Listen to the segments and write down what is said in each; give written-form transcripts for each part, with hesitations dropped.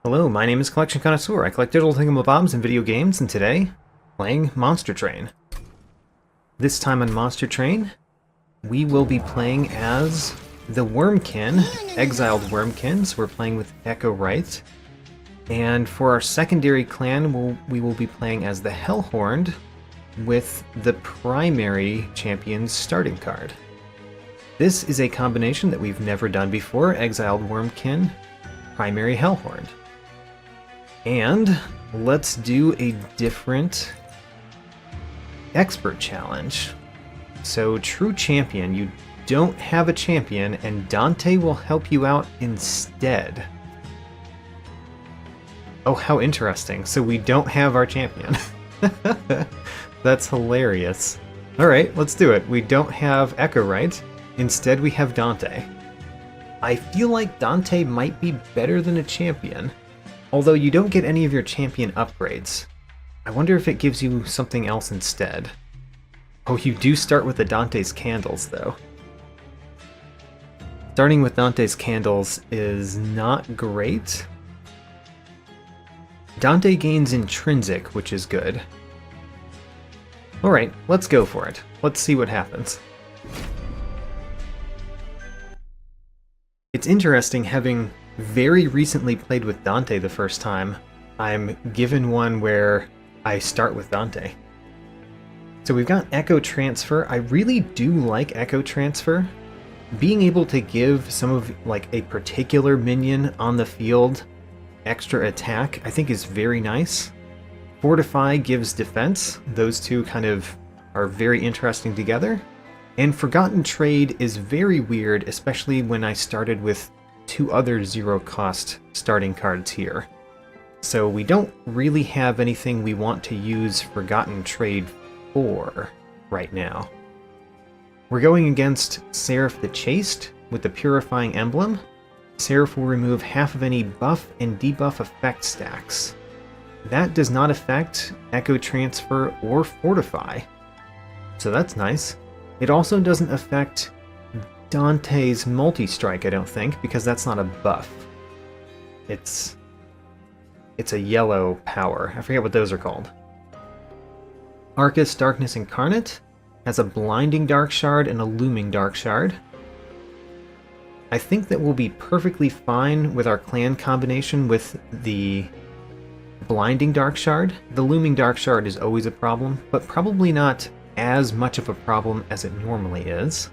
Hello, my name is Collection Connoisseur. I collect digital thingamabobs and video games, and today, playing Monster Train. This time on Monster Train, we will be playing as the Wurmkin, exiled Wurmkins. We're playing with Echo Right. And for our secondary clan, we will be playing as the Hellhorned with the primary champion's starting card. This is a combination that we've never done before, exiled Wurmkin, primary Hellhorned. And let's do a different expert challenge. So, true champion, you don't have a champion, and Dante will help you out instead. Oh, how interesting. So we don't have our champion. That's hilarious. Alright, let's do it. We don't have Echo Right. Instead, we have Dante. I feel like Dante might be better than a champion. Although you don't get any of your champion upgrades. I wonder if it gives you something else instead. Oh, you do start with the Dante's Candles, though. Starting with Dante's Candles is not great. Dante gains Intrinsic, which is good. Alright, let's go for it. Let's see what happens. It's interesting having very recently played with Dante the first time. I'm given one where I start with Dante. So we've got Echo Transfer. I really do like Echo Transfer. Being able to give some of like a particular minion on the field extra attack, I think is very nice. Fortify gives defense. Those two kind of are very interesting together. And Forgotten Trade is very weird, especially when I started with two other zero-cost starting cards here. So we don't really have anything we want to use Forgotten Trade for right now. We're going against Seraph the Chaste with the Purifying Emblem. Seraph will remove half of any buff and debuff effect stacks. That does not affect Echo Transfer or Fortify, so that's nice. It also doesn't affect Dante's Multi-Strike, I don't think, because that's not a buff. It's a yellow power. I forget what those are called. Archus Darkness Incarnate has a Blinding Dark Shard and a Looming Dark Shard. I think that we'll be perfectly fine with our clan combination with the Blinding Dark Shard. The Looming Dark Shard is always a problem, but probably not as much of a problem as it normally is.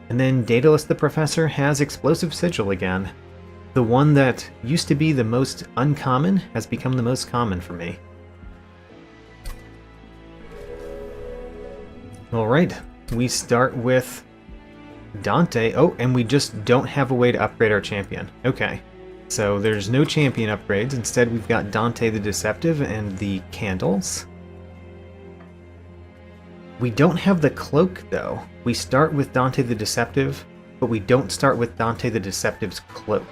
And then Daedalus the Professor has Explosive Sigil again. The one that used to be the most uncommon has become the most common for me. Alright, we start with Dante. Oh, and we just don't have a way to upgrade our champion. Okay, so there's no champion upgrades. Instead, we've got Dante the Deceptive and the Candles. We don't have the cloak, though. We start with Dante the Deceptive, but we don't start with Dante the Deceptive's cloak.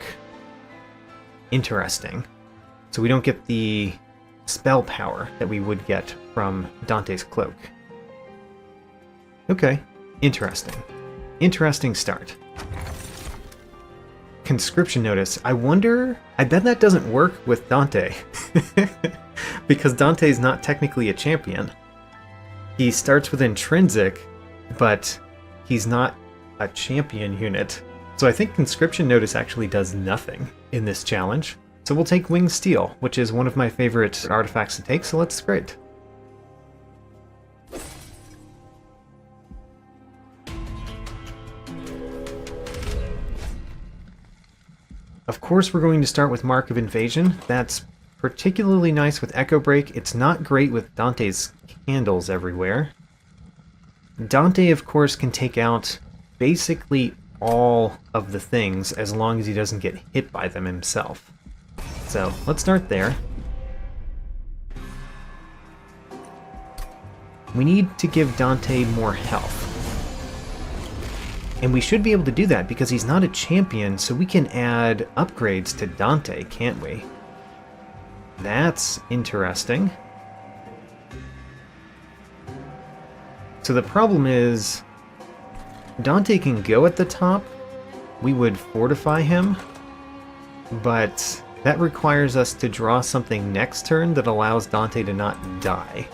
Interesting. So we don't get the spell power that we would get from Dante's cloak. Okay, interesting. Interesting start. Conscription Notice. I bet that doesn't work with Dante. Because Dante's not technically a champion. He starts with Intrinsic, but he's not a champion unit. So I think Conscription Notice actually does nothing in this challenge. So we'll take Winged Steel, which is one of my favorite artifacts to take, so let's great. Of course we're going to start with Mark of Invasion. That's particularly nice with Echo Break. It's not great with Dante's Candles everywhere. Dante, of course, can take out basically all of the things as long as he doesn't get hit by them himself. So, let's start there. We need to give Dante more health. And we should be able to do that because he's not a champion, so we can add upgrades to Dante, can't we? That's interesting. So the problem is, Dante can go at the top. We would fortify him, but that requires us to draw something next turn that allows Dante to not die.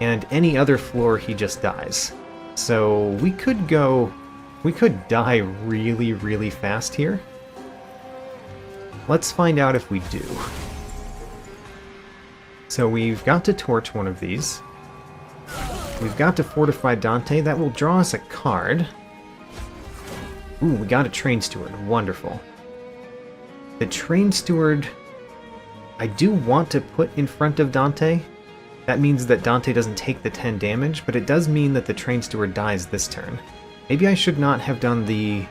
And any other floor, he just dies. So we could die really, really fast here. Let's find out if we do. So we've got to torch one of these. We've got to fortify Dante. That will draw us a card. Ooh, we got a Train Steward. Wonderful. The Train Steward, I do want to put in front of Dante. That means that Dante doesn't take the 10 damage, but it does mean that the Train Steward dies this turn. Maybe I should not have done the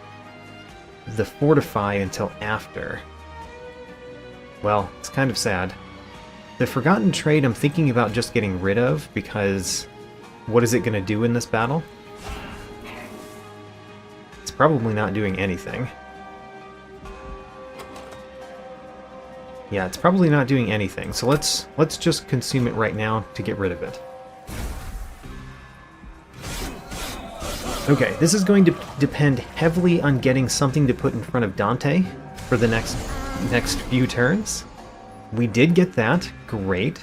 Fortify until after. Well, it's kind of sad. The Forgotten Trade I'm thinking about just getting rid of, because what is it going to do in this battle? It's probably not doing anything. Yeah, it's probably not doing anything, so let's just consume it right now to get rid of it. Okay, this is going to depend heavily on getting something to put in front of Dante for the next few turns. We did get that, great.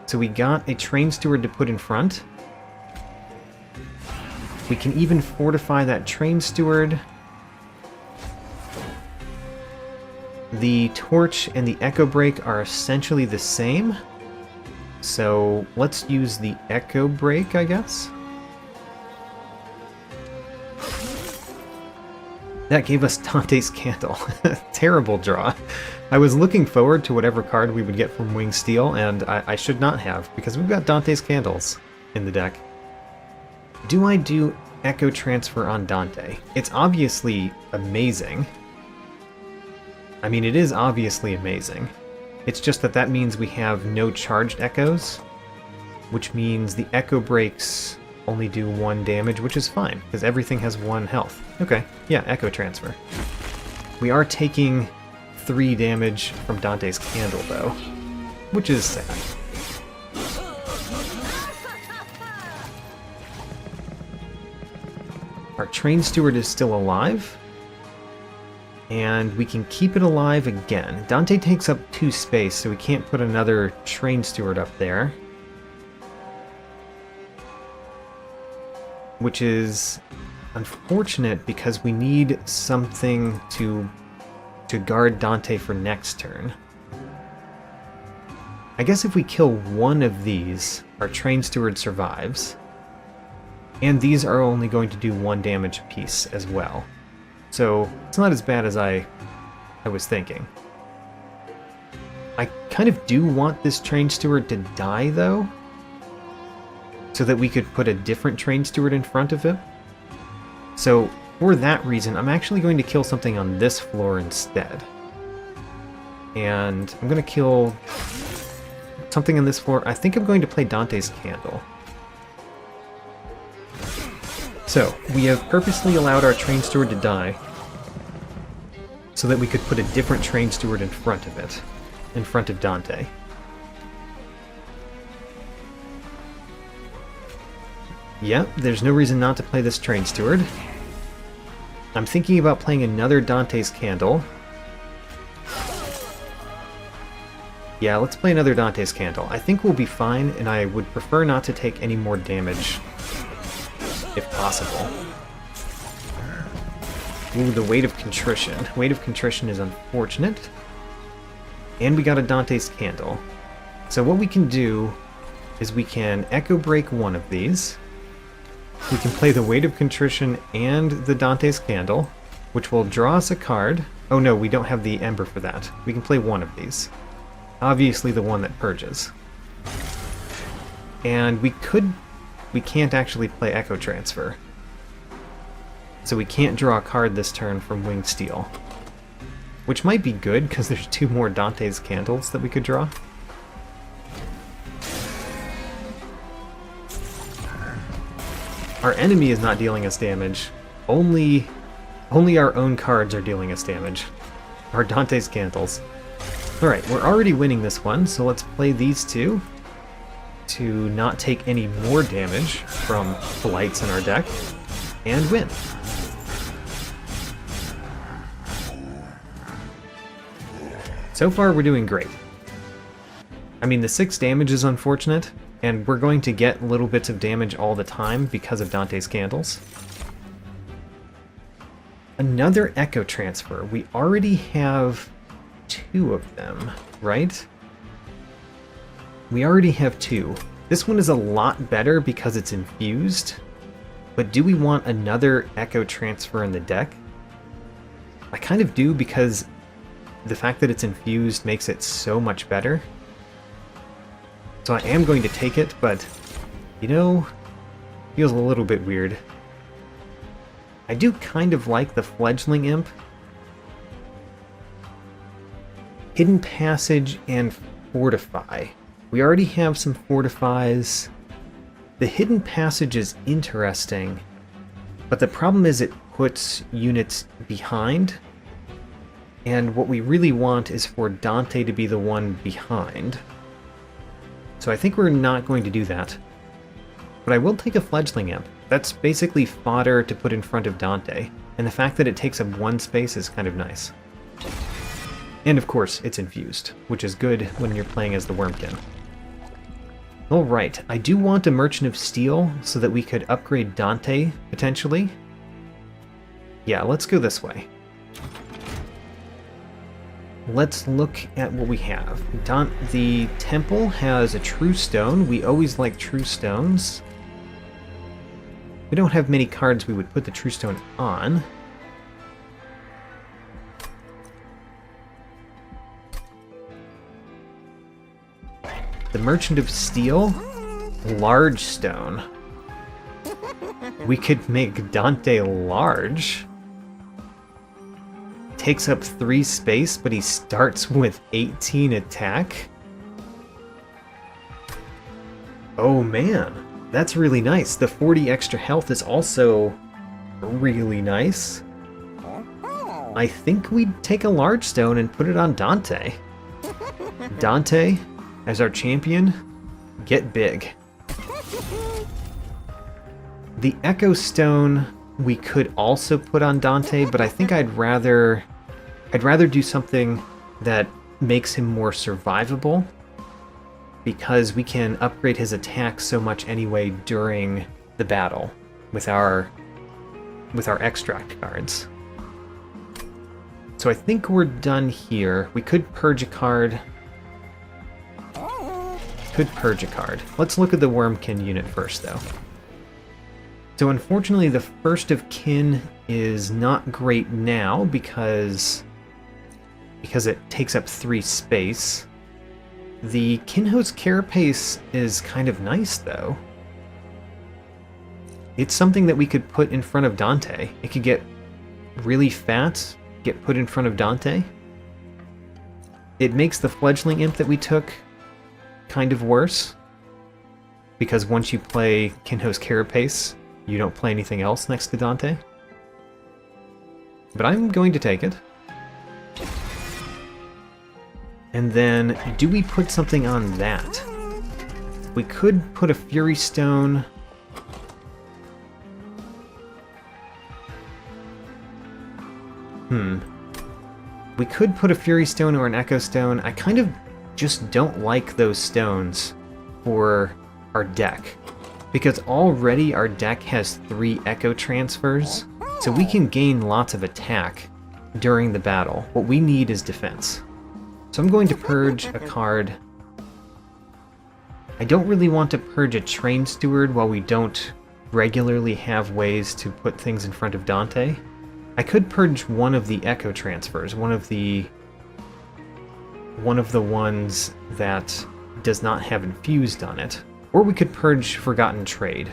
So we got a Train Steward to put in front. We can even fortify that Train Steward. The Torch and the Echo Break are essentially the same. So let's use the Echo Break, I guess. That gave us Dante's Candle. Terrible draw. I was looking forward to whatever card we would get from Winged Steel, and I should not have, because we've got Dante's Candles in the deck. Do I do Echo Transfer on Dante? It's obviously amazing. I mean, it is obviously amazing. It's just that that means we have no charged echoes, which means the Echo Breaks only do 1 damage, which is fine, because everything has 1 health. Okay, yeah, Echo Transfer. We are taking 3 damage from Dante's Candle, though, which is sad. Our Train Steward is still alive, and we can keep it alive again. Dante takes up 2 space, so we can't put another Train Steward up there, which is unfortunate because we need something to guard Dante for next turn. I guess if we kill one of these, our Train Steward survives, and these are only going to do 1 damage apiece as well. So it's not as bad as I was thinking. I kind of do want this Train Steward to die, though, so that we could put a different Train Steward in front of him. So for that reason, I'm actually going to kill something on this floor instead. And I'm going to kill something on this floor. I think I'm going to play Dante's Candle. So, we have purposely allowed our Train Steward to die so that we could put a different Train Steward in front of it, in front of Dante. Yep, there's no reason not to play this Train Steward. I'm thinking about playing another Dante's Candle. Yeah, let's play another Dante's Candle. I think we'll be fine, and I would prefer not to take any more damage, if possible. Ooh, the Weight of Contrition. Weight of Contrition is unfortunate. And we got a Dante's Candle. So what we can do is we can Echo Break one of these. We can play the Weight of Contrition and the Dante's Candle, which will draw us a card. Oh no, we don't have the Ember for that. We can play one of these. Obviously the one that purges. And we can't actually play Echo Transfer. So we can't draw a card this turn from Winged Steel. Which might be good, because there's 2 more Dante's Candles that we could draw. Our enemy is not dealing us damage. Only our own cards are dealing us damage. Our Dante's Candles. Alright, we're already winning this one, so let's play these 2 to not take any more damage from Blights in our deck, and win. So far, we're doing great. I mean, the 6 damage is unfortunate, and we're going to get little bits of damage all the time because of Dante's Candles. Another Echo Transfer. We already have 2 of them, right? We already have 2. This one is a lot better because it's infused, but do we want another Echo Transfer in the deck? I kind of do, because the fact that it's infused makes it so much better. So I am going to take it, but, you know, feels a little bit weird. I do kind of like the Fledgling Imp. Hidden Passage and Fortify. We already have some Fortifies. The Hidden Passage is interesting, but the problem is it puts units behind, and what we really want is for Dante to be the one behind. So I think we're not going to do that. But I will take a Fledgling Imp. That's basically fodder to put in front of Dante, and the fact that it takes up 1 space is kind of nice. And of course, it's infused, which is good when you're playing as the Wurmkin. Alright, I do want a Merchant of Steel so that we could upgrade Dante, potentially. Yeah, let's go this way. Let's look at what we have. The temple has a True Stone. We always like True Stones. We don't have many cards we would put the True Stone on. The Merchant of Steel, Large Stone. We could make Dante large. Takes up 3 space, but he starts with 18 attack. Oh man, that's really nice. The 40 extra health is also really nice. I think we'd take a Large Stone and put it on Dante. Dante, as our champion, get big. The Echo Stone we could also put on Dante, but I think I'd rather do something that makes him more survivable, because we can upgrade his attack so much anyway during the battle with our extract cards. So I think we're done here. We could purge a card. Let's look at the Wurmkin unit first, though. So unfortunately, the First of Kin is not great now because it takes up 3 space. The Kinho's Carapace is kind of nice, though. It's something that we could put in front of Dante. It could get really fat, get put in front of Dante. It makes the Fledgling Imp that we took kind of worse, because once you play Kinho's Carapace, you don't play anything else next to Dante. But I'm going to take it. And then, do we put something on that? We could put a Fury Stone. We could put a Fury Stone or an Echo Stone. I kind of just don't like those stones for our deck, because already our deck has 3 Echo Transfers, so we can gain lots of attack during the battle. What we need is defense. So I'm going to purge a card. I don't really want to purge a Train Steward while we don't regularly have ways to put things in front of Dante. I could purge one of the Echo Transfers, one of the ones that does not have infused on it. Or we could purge Forgotten Trade,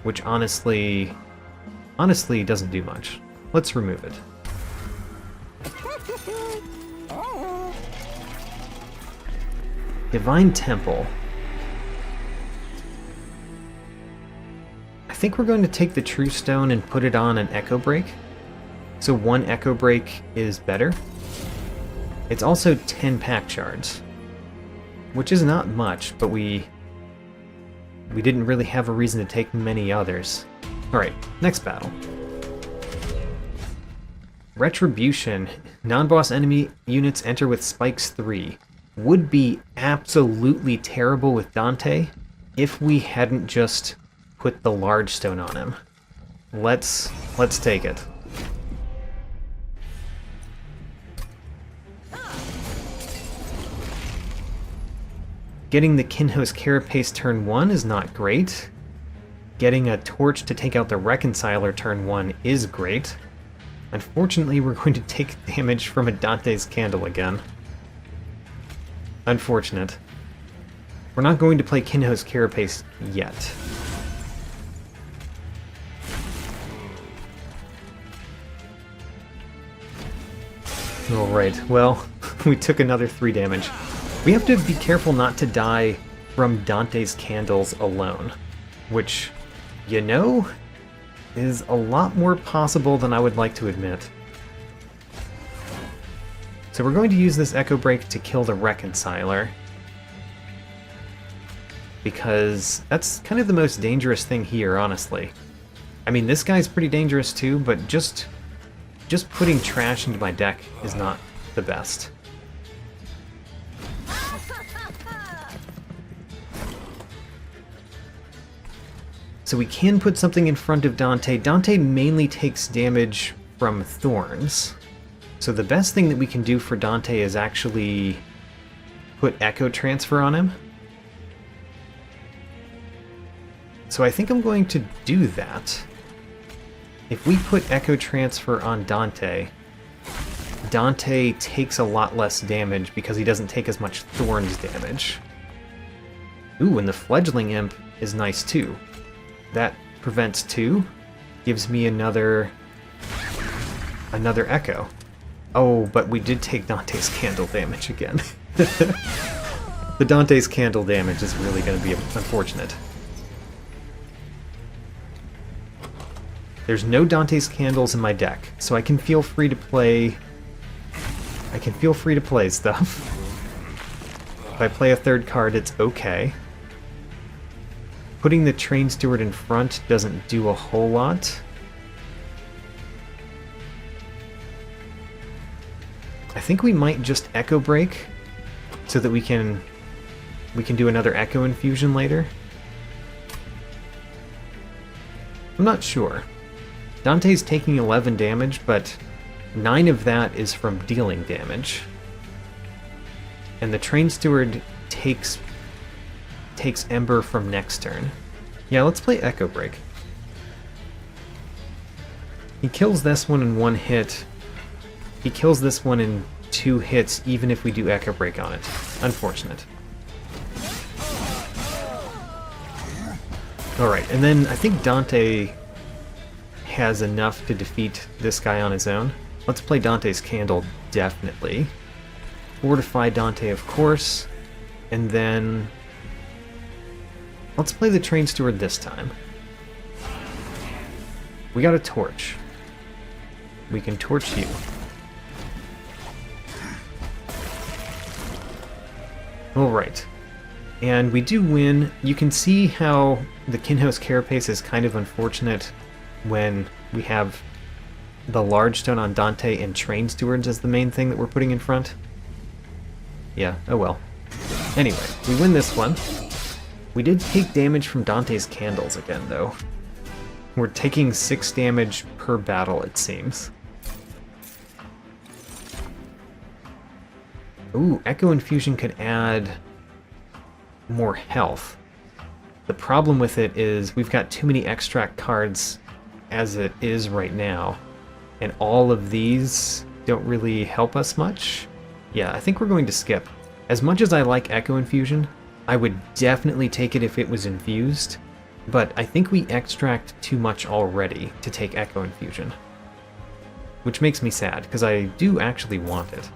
which honestly doesn't do much. Let's remove it. Divine Temple. I think we're going to take the True Stone and put it on an Echo Break. So 1 Echo Break is better. It's also 10 pack shards, which is not much, but we didn't really have a reason to take many others. Alright, next battle. Retribution. Non-boss enemy units enter with spikes 3. Would be absolutely terrible with Dante if we hadn't just put the large stone on him. Let's take it. Getting the Kinho's Carapace turn 1 is not great. Getting a torch to take out the Reconciler turn 1 is great. Unfortunately, we're going to take damage from a Dante's Candle again. Unfortunate. We're not going to play Kinho's Carapace yet. Alright, well, we took another 3 damage. We have to be careful not to die from Dante's Candles alone, which, you know, is a lot more possible than I would like to admit. So we're going to use this Echo Break to kill the Reconciler, because that's kind of the most dangerous thing here, honestly. I mean, this guy's pretty dangerous too, but just putting trash into my deck is not the best. So we can put something in front of Dante. Dante mainly takes damage from thorns. So the best thing that we can do for Dante is actually put Echo Transfer on him. So I think I'm going to do that. If we put Echo Transfer on Dante, Dante takes a lot less damage because he doesn't take as much thorns damage. Ooh, and the Fledgling Imp is nice too. That prevents 2, gives me another Echo. Oh, but we did take Dante's Candle damage again. The Dante's Candle damage is really going to be unfortunate. There's no Dante's Candles in my deck, so I can feel free to play... stuff. If I play a 3rd card, it's okay. Putting the Train Steward in front doesn't do a whole lot. I think we might just Echo Break so that we can do another Echo Infusion later. I'm not sure. Dante's taking 11 damage, but 9 of that is from dealing damage. And the Train Steward takes Ember from next turn. Yeah, let's play Echo Break. He kills this one in 1 hit. He kills this one in 2 hits, even if we do Echo Break on it. Unfortunate. Alright, and then I think Dante has enough to defeat this guy on his own. Let's play Dante's Candle, definitely. Fortify Dante, of course. And then... let's play the Train Steward this time. We got a torch. We can torch you. Alright. And we do win. You can see how the Kinho's Carapace is kind of unfortunate when we have the large stone on Dante and Train Stewards as the main thing that we're putting in front. Yeah, oh well. Anyway, we win this one. We did take damage from Dante's Candles again, though. We're taking 6 damage per battle, it seems. Ooh, Echo Infusion could add more health. The problem with it is we've got too many extract cards as it is right now, and all of these don't really help us much. Yeah, I think we're going to skip. As much as I like Echo Infusion, I would definitely take it if it was infused, but I think we extract too much already to take Echo Infusion. Which makes me sad, because I do actually want it.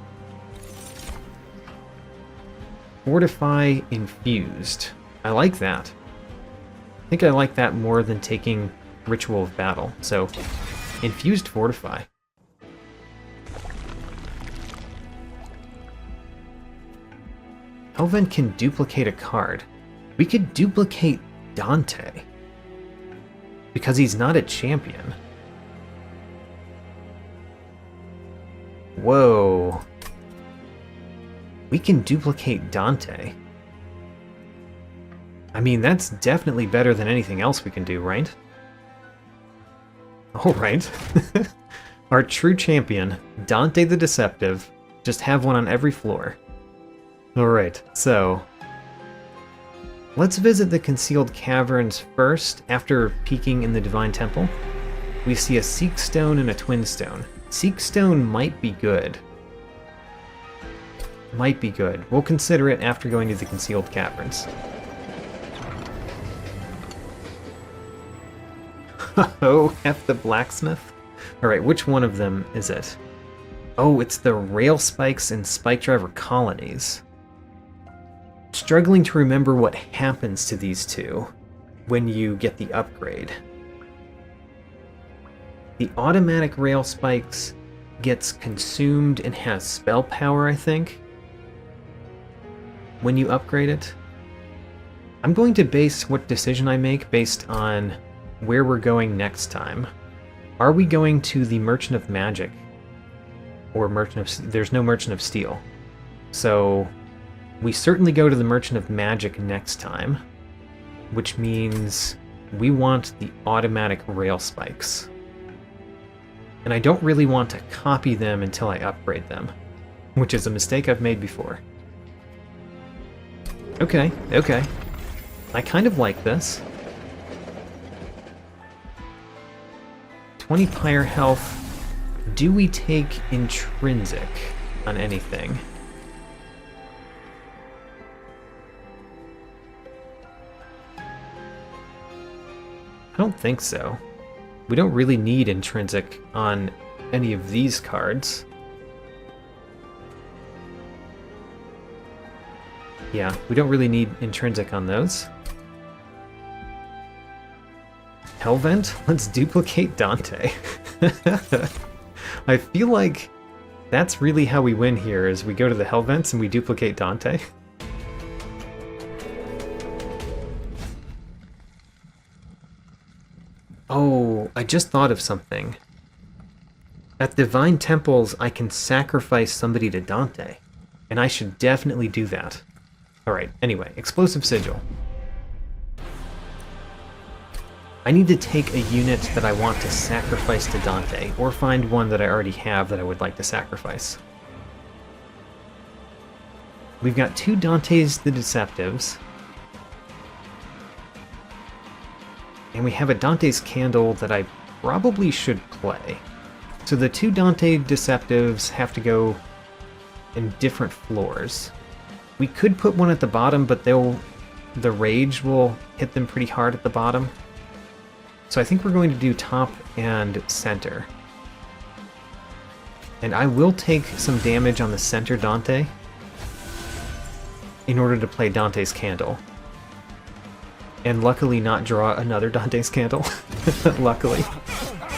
Fortify Infused. I like that. I think I like that more than taking Ritual of Battle, so Infused Fortify. Helven can duplicate a card. We could duplicate Dante. Because he's not a champion. Whoa. We can duplicate Dante. I mean, that's definitely better than anything else we can do, right? Alright. Our true champion, Dante the Deceptive. Just have one on every floor. Alright, so... let's visit the concealed caverns first. After peeking in the Divine Temple, we see a Seek Stone and a Twin Stone. Seek Stone might be good. Might be good. We'll consider it after going to the concealed caverns. Oh, F the blacksmith? Alright, which one of them is it? Oh, it's the Rail Spikes and Spike Driver colonies. Struggling to remember what happens to these two when you get the upgrade. The automatic Rail Spikes gets consumed and has spell power, I think, when you upgrade it. I'm going to base what decision I make based on where we're going next time. Are we going to the Merchant of Magic? Or there's no Merchant of Steel. So we certainly go to the Merchant of Magic next time, which means we want the automatic Rail Spikes. And I don't really want to copy them until I upgrade them, which is a mistake I've made before. Okay, okay. I kind of like this. 20 pyre health. Do we take intrinsic on anything? I don't think so. We don't really need intrinsic on any of these cards. Yeah, we don't really need intrinsic on those. Hellvent? Let's duplicate Dante. I feel like that's really how we win here, is we go to the Hellvents and we duplicate Dante. Oh, I just thought of something. At Divine Temples, I can sacrifice somebody to Dante, and I should definitely do that. Alright, anyway, Explosive Sigil. I need to take a unit that I want to sacrifice to Dante, or find one that I already have that I would like to sacrifice. We've got 2 Dantes the Deceptives, and we have a Dante's Candle that I probably should play. So the 2 Dante Deceptives have to go in different floors. We could put one at the bottom, but the rage will hit them pretty hard at the bottom. So I think we're going to do top and center. And I will take some damage on the center Dante in order to play Dante's Candle. And luckily not draw another Dante's Candle. Luckily.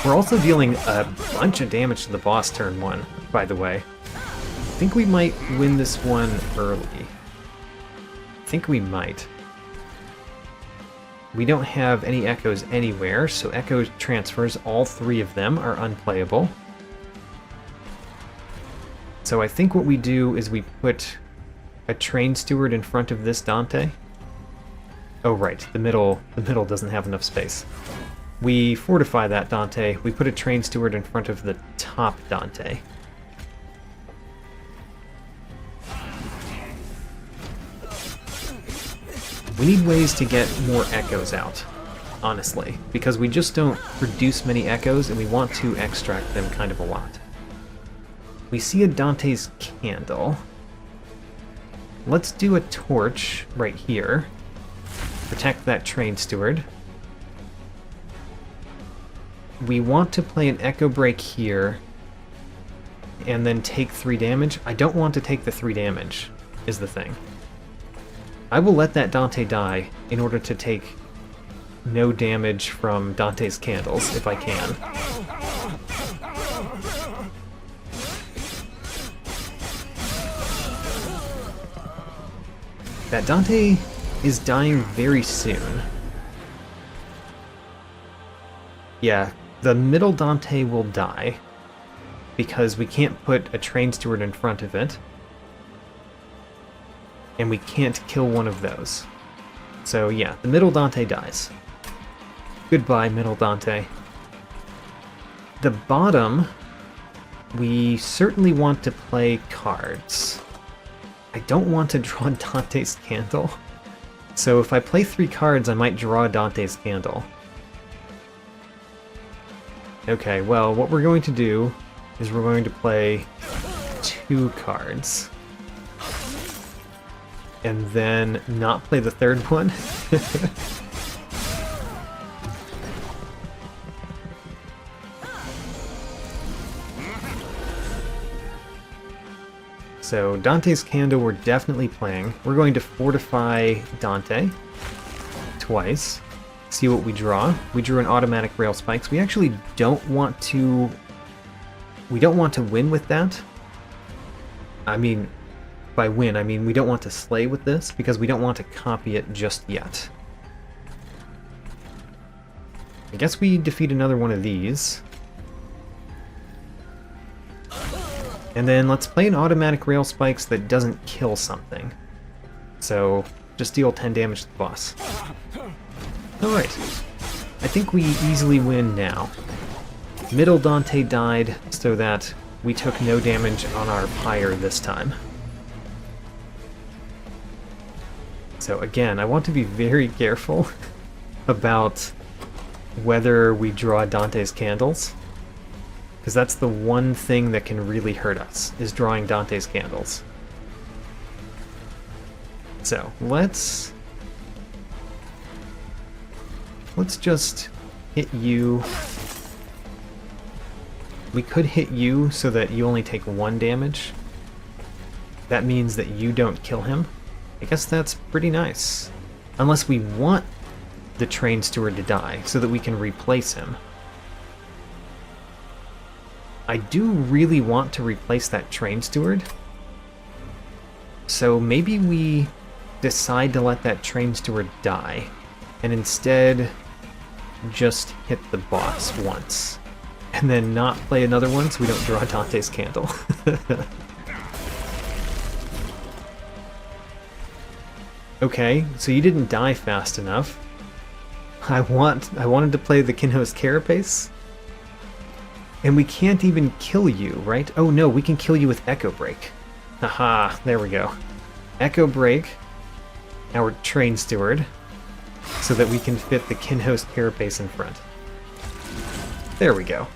We're also dealing a bunch of damage to the boss turn 1, by the way. I think we might win this one early. I think we might. We don't have any echoes anywhere, so echo transfers, all 3 of them, are unplayable. So I think what we do is we put a Train Steward in front of this Dante. Oh right, the middle doesn't have enough space. We fortify that Dante, we put a Train Steward in front of the top Dante. We need ways to get more echoes out, honestly, because we just don't produce many echoes and we want to extract them kind of a lot. We see a Dante's Candle. Let's do a torch right here. Protect that Train Steward. We want to play an Echo Break here and then take 3 damage. I don't want to take the 3 damage, is the thing. I will let that Dante die in order to take no damage from Dante's Candles, if I can. That Dante is dying very soon. Yeah, the middle Dante will die. because we can't put a train steward in front of it. And we can't kill one of those. So yeah, the middle Dante dies. Goodbye, middle Dante. The bottom, we certainly want to play cards. I don't want to draw Dante's Candle. So if I play 3 cards, I might draw Dante's Candle. Okay, well, what we're going to do is we're going to play 2 cards. And then not play the 3rd one. So Dante's Candle we're definitely playing. We're going to fortify Dante twice. See what we draw. We drew an automatic rail spikes. We actually don't want to... We don't want to win with that. I mean, by win, I mean we don't want to slay with this because we don't want to copy it just yet. I guess we defeat another one of these. And then let's play an automatic rail spikes that doesn't kill something. So just deal 10 damage to the boss. Alright. I think we easily win now. Middle Dante died so that we took no damage on our pyre this time. So again, I want to be very careful about whether we draw Dante's Candles. Because that's the one thing that can really hurt us, is drawing Dante's Candles. So, let's just hit you. We could hit you so that you only take 1 damage. That means that you don't kill him. I guess that's pretty nice. Unless we want the train steward to die, so that we can replace him. I do really want to replace that train steward. So maybe we decide to let that train steward die, and instead just hit the boss once. And then not play another one so we don't draw Dante's Candle. Okay, so you didn't die fast enough. I wanted to play the Kinho's Carapace. And we can't even kill you, right? Oh no, we can kill you with Echo Break. Haha, there we go. Echo Break, our train steward, so that we can fit the Kinho's Carapace in front. There we go.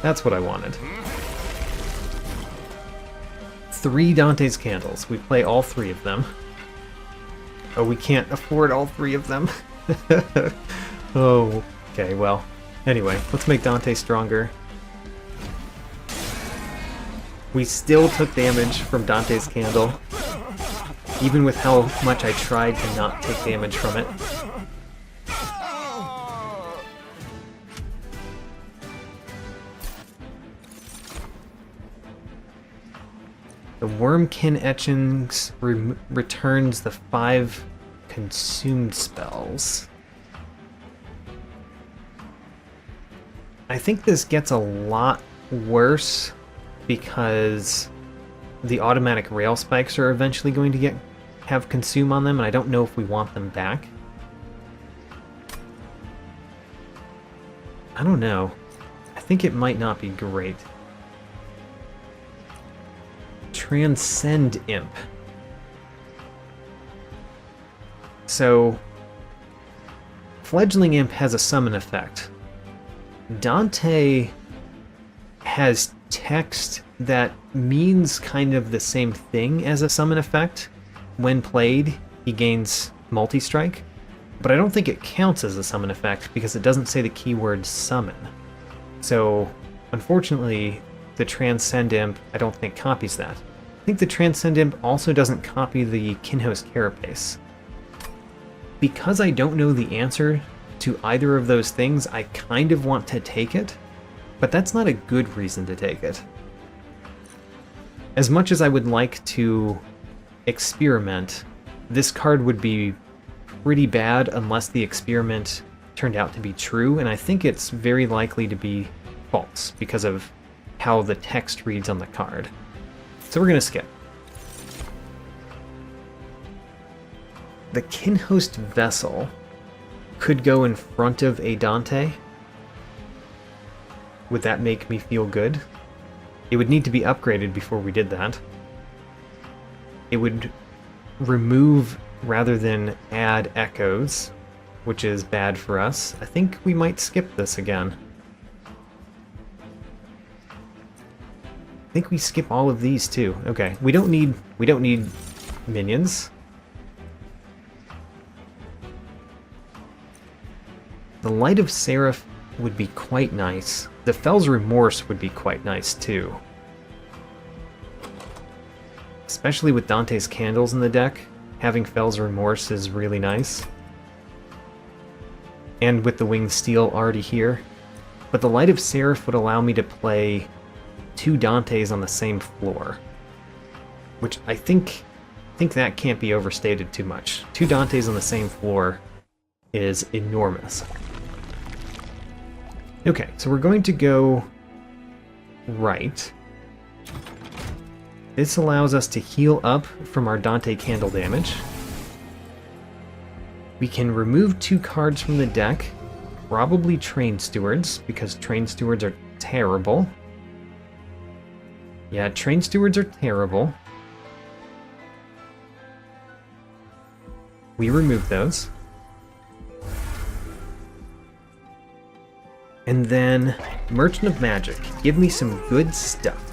That's what I wanted. 3 Dante's Candles. We play all 3 of them. Oh, we can't afford all 3 of them. Oh, okay, well. Anyway, let's make Dante stronger. We still took damage from Dante's Candle, even with how much I tried to not take damage from it. The Wurmkin Etchings returns the 5 consumed spells. I think this gets a lot worse because the automatic rail spikes are eventually going to have consume on them, and I don't know if we want them back. I don't know. I think it might not be great. Transcend Imp. So, Fledgling Imp has a summon effect. Dante has text that means kind of the same thing as a summon effect. When played, he gains multi-strike, but I don't think it counts as a summon effect because it doesn't say the keyword summon. So, unfortunately, the Transcend Imp I don't think copies that. I think the Transcend Imp also doesn't copy the Kinho's Carapace. Because I don't know the answer to either of those things, I kind of want to take it, but that's not a good reason to take it. As much as I would like to experiment, this card would be pretty bad unless the experiment turned out to be true, and I think it's very likely to be false because of how the text reads on the card. So we're going to skip. The Kinhost Vessel could go in front of a Dante. Would that make me feel good? It would need to be upgraded before we did that. It would remove rather than add echoes, which is bad for us. I think we might skip this again. I think we skip all of these too. Okay, we don't need minions. The Light of Seraph would be quite nice. The Fell's Remorse would be quite nice too. Especially with Dante's Candles in the deck, having Fell's Remorse is really nice. And with the Winged Steel already here. But the Light of Seraph would allow me to play 2 Dantes on the same floor. Which I think that can't be overstated too much. 2 Dantes on the same floor is enormous. Okay, so we're going to go right. This allows us to heal up from our Dante Candle damage. We can remove 2 cards from the deck, probably Train Stewards, because Train Stewards are terrible. Yeah, Train Stewards are terrible. We remove those. And then, Merchant of Magic. Give me some good stuff.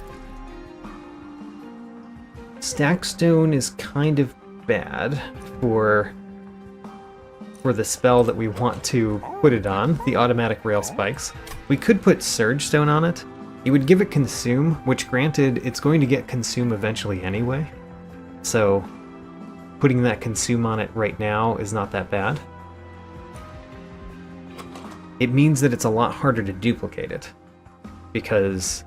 Stackstone is kind of bad for the spell that we want to put it on, the automatic rail spikes. We could put Surge Stone on it. It would give it Consume, which granted, it's going to get Consume eventually anyway. So, putting that Consume on it right now is not that bad. It means that it's a lot harder to duplicate it, because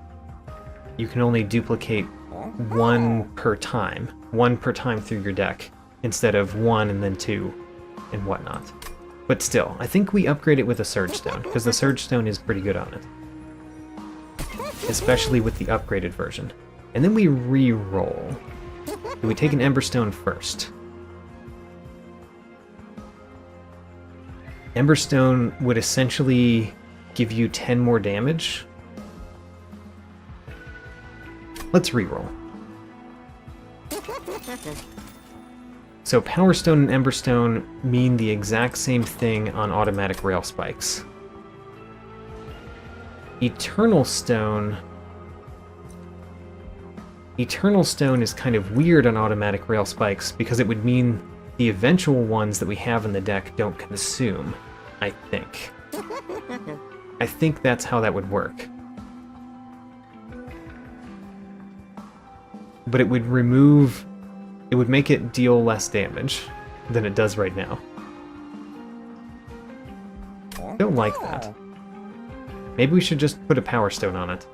you can only duplicate 1 per time. 1 per time through your deck, instead of 1 and then 2 and whatnot. But still, I think we upgrade it with a Surge Stone, because the Surge Stone is pretty good on it. Especially with the upgraded version. And then we re-roll. Do we take an Emberstone first? Emberstone would essentially give you 10 more damage. Let's re-roll. So Power Stone and Emberstone mean the exact same thing on automatic rail spikes. Eternal Stone is kind of weird on automatic rail spikes because it would mean the eventual ones that we have in the deck don't consume, I think. I think that's how that would work. But it would make it deal less damage than it does right now. Don't like that. Maybe we should just put a Power Stone on it.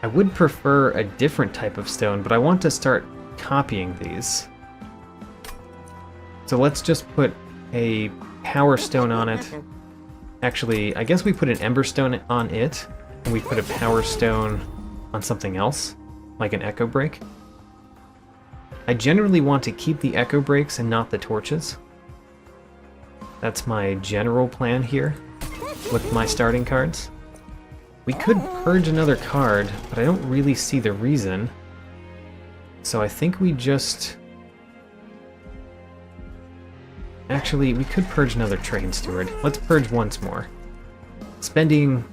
I would prefer a different type of stone, but I want to start copying these. So let's just put a Power Stone on it. Actually, I guess we put an Emberstone on it, and we put a Power Stone on something else, like an Echo Break. I generally want to keep the Echo Breaks and not the torches. That's my general plan here with my starting cards. We could purge another card, but I don't really see the reason. So I think we just... Actually, we could purge another Train Steward. Let's purge once more. Spending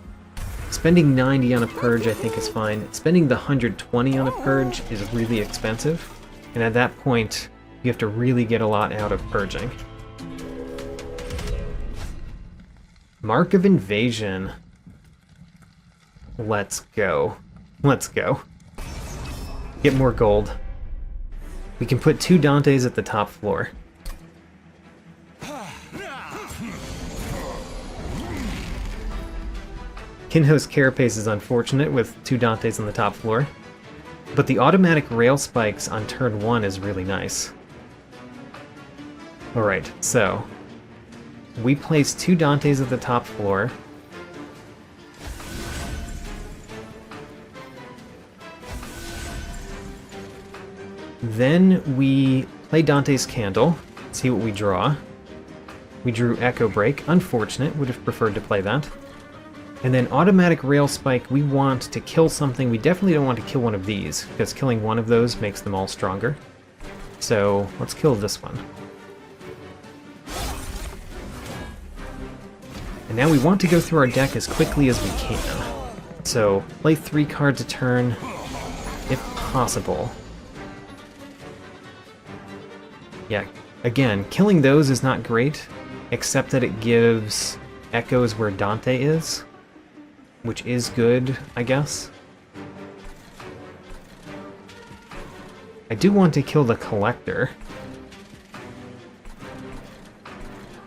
90 on a purge I think is fine. Spending the 120 on a purge is really expensive. And at that point, you have to really get a lot out of purging. Mark of Invasion. Let's go. Let's go. Get more gold. We can put 2 Dantes at the top floor. Kinhost Carapace is unfortunate with 2 Dantes on the top floor. But the automatic rail spikes on turn 1 is really nice. Alright, so we place 2 Dantes at the top floor. Then we play Dante's Candle, see what we draw. We drew Echo Break. Unfortunate, would have preferred to play that. And then Automatic Rail Spike, we want to kill something. We definitely don't want to kill one of these, because killing one of those makes them all stronger. So let's kill this one. And now we want to go through our deck as quickly as we can. So play 3 cards a turn, if possible. Yeah, again, killing those is not great, except that it gives echoes where Dante is, which is good, I guess. I do want to kill the Collector.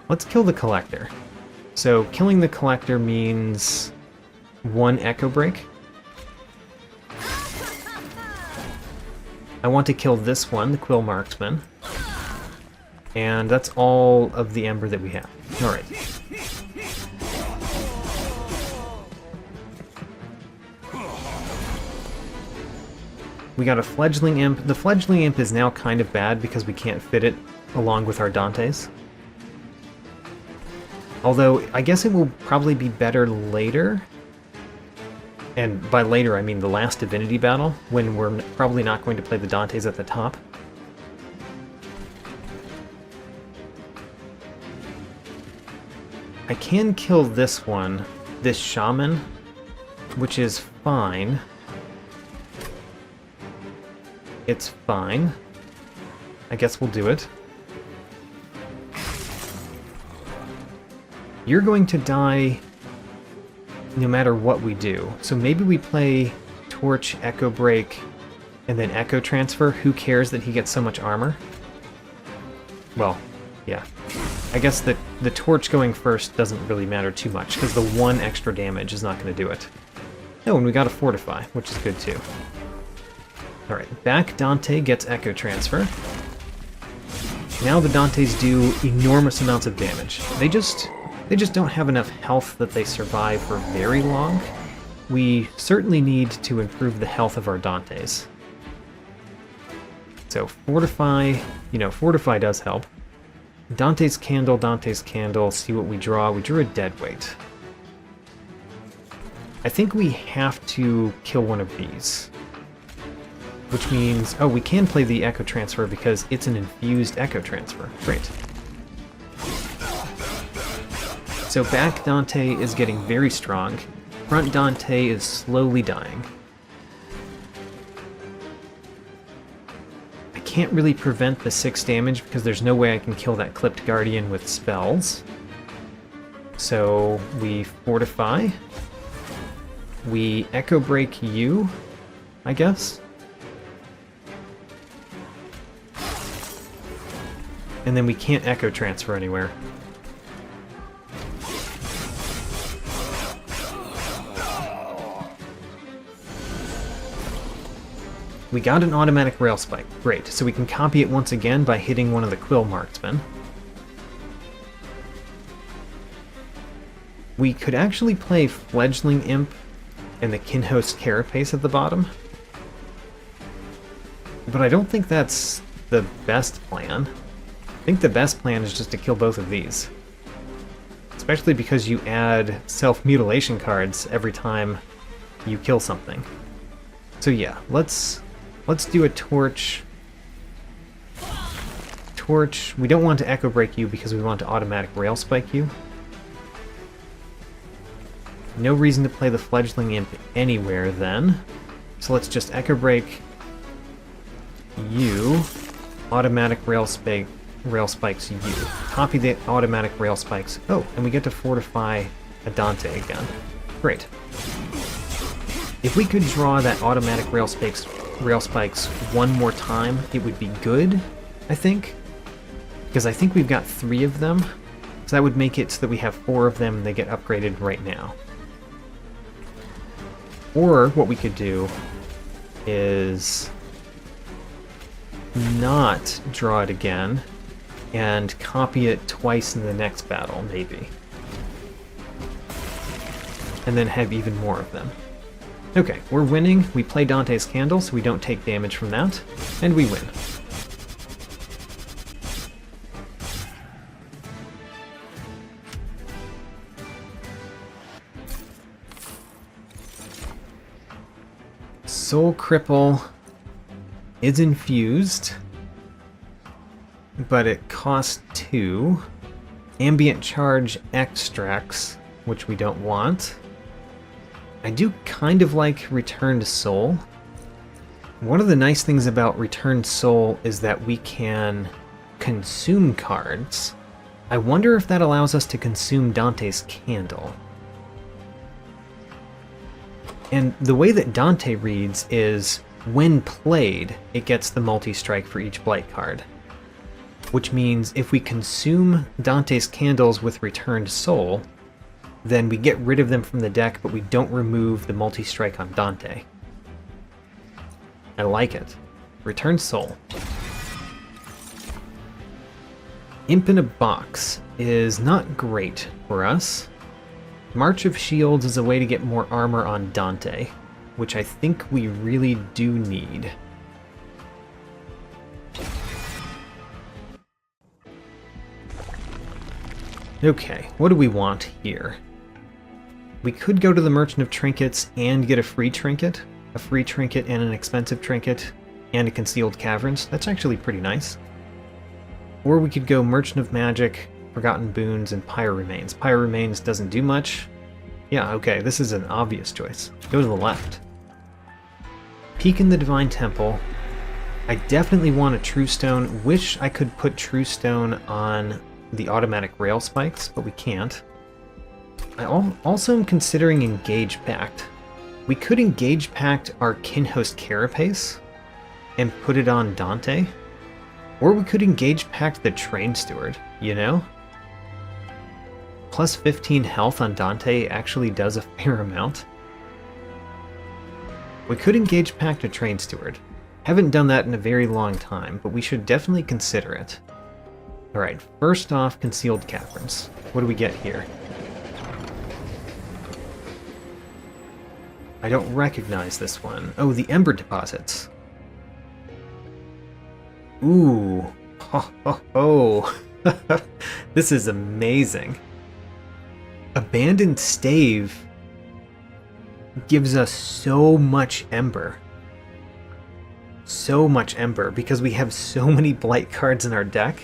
Let's kill the Collector. So killing the Collector means 1 Echo Break. I want to kill this one, the Quill Marksman. And that's all of the Ember that we have. Alright. We got a Fledgling Imp. The Fledgling Imp is now kind of bad because we can't fit it along with our Dantes. Although, I guess it will probably be better later. And by later, I mean the Last Divinity battle, when we're probably not going to play the Dantes at the top. I can kill this one, this Shaman, which is fine. It's fine. I guess we'll do it. You're going to die no matter what we do. So maybe we play Torch, Echo Break, and then Echo Transfer. Who cares that he gets so much armor? Well, yeah. I guess that the Torch going first doesn't really matter too much, because the 1 extra damage is not going to do it. Oh, and we got a Fortify, which is good too. Alright, back Dante gets Echo Transfer. Now the Dantes do enormous amounts of damage. They just don't have enough health that they survive for very long. We certainly need to improve the health of our Dantes. So Fortify, Fortify does help. Dante's Candle, see what we draw. We drew a Deadweight. I think we have to kill one of these. Which means, oh, we can play the Echo Transfer because it's an infused Echo Transfer. Great. So back Dante is getting very strong. Front Dante is slowly dying. I can't really prevent the 6 damage because there's no way I can kill that Clipped Guardian with spells. So we Fortify. We Echo Break you, I guess. And then we can't Echo Transfer anywhere. We got an Automatic Rail Spike. Great, so we can copy it once again by hitting one of the Quill Marksmen. We could actually play Fledgling Imp and the Kinhost Carapace at the bottom. But I don't think that's the best plan. I think the best plan is just to kill both of these. Especially because you add self-mutilation cards every time you kill something. So yeah, let's do a Torch. Torch. We don't want to Echo Break you because we want to Automatic Rail Spike you. No reason to play the Fledgling Imp anywhere then. So let's just Echo Break you. Automatic Rail Spikes you. Copy the Automatic Rail Spikes. Oh, and we get to Fortify a Dante again. Great. If we could draw that Automatic Rail Spikes one more time, it would be good, I think. Because I think we've got 3 of them. So that would make it so that we have 4 of them and they get upgraded right now. Or what we could do is not draw it again and copy it twice in the next battle, maybe. And then have even more of them. Okay, we're winning. We play Dante's Candle, so we don't take damage from that, and we win. Soul Cripple is infused, but it costs 2. Ambient Charge extracts, which we don't want. I do kind of like Returned Soul. One of the nice things about Returned Soul is that we can consume cards. I wonder if that allows us to consume Dante's Candle. And the way that Dante reads is, when played, it gets the multi-strike for each Blight card. Which means if we consume Dante's Candles with Returned Soul, then we get rid of them from the deck, but we don't remove the multi-strike on Dante. I like it. Returned Soul. Imp in a Box is not great for us. March of Shields is a way to get more armor on Dante, which I think we really do need. Okay, what do we want here? We could go to the Merchant of Trinkets and get a free trinket and an expensive trinket, and a Concealed Caverns. That's actually pretty nice. Or we could go Merchant of Magic, Forgotten Boons, and Pyre Remains. Pyre Remains doesn't do much. Yeah, okay, this is an obvious choice. Go to the left. Peek in the Divine Temple. I definitely want a True Stone. Wish I could put True Stone on the automatic rail spikes, but we can't. I also am considering Engage Pact. We could Engage Pact our Kinhost Carapace and put it on Dante. Or we could Engage Pact the Train Steward, you know? Plus 15 health on Dante actually does a fair amount. We could Engage Pact a Train Steward. Haven't done that in a very long time, but we should definitely consider it. Alright, first off, Concealed Caverns. What do we get here? I don't recognize this one. Oh, the Ember Deposits. Ooh. Ho, ho, ho. This is amazing. Abandoned Stave gives us so much Ember. So much Ember, because we have so many Blight cards in our deck,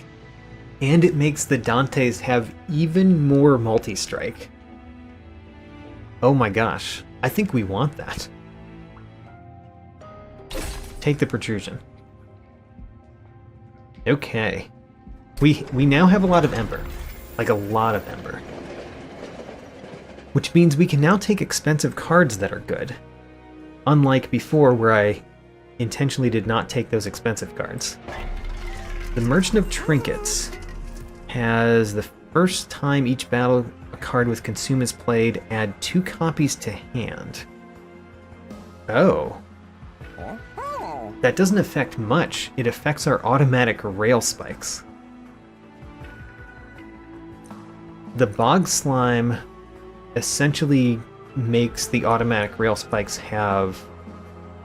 and it makes the Dantes have even more multi-strike. Oh my gosh, I think we want that. Take the Protrusion. Okay. We now have a lot of Ember. Like a lot of Ember. Which means we can now take expensive cards that are good. Unlike before, where I intentionally did not take those expensive cards. The Merchant of Trinkets has the first time each battle a card with Consume is played, add 2 copies to hand. Oh. That doesn't affect much. It affects our automatic rail spikes. The Bog Slime essentially makes the automatic rail spikes have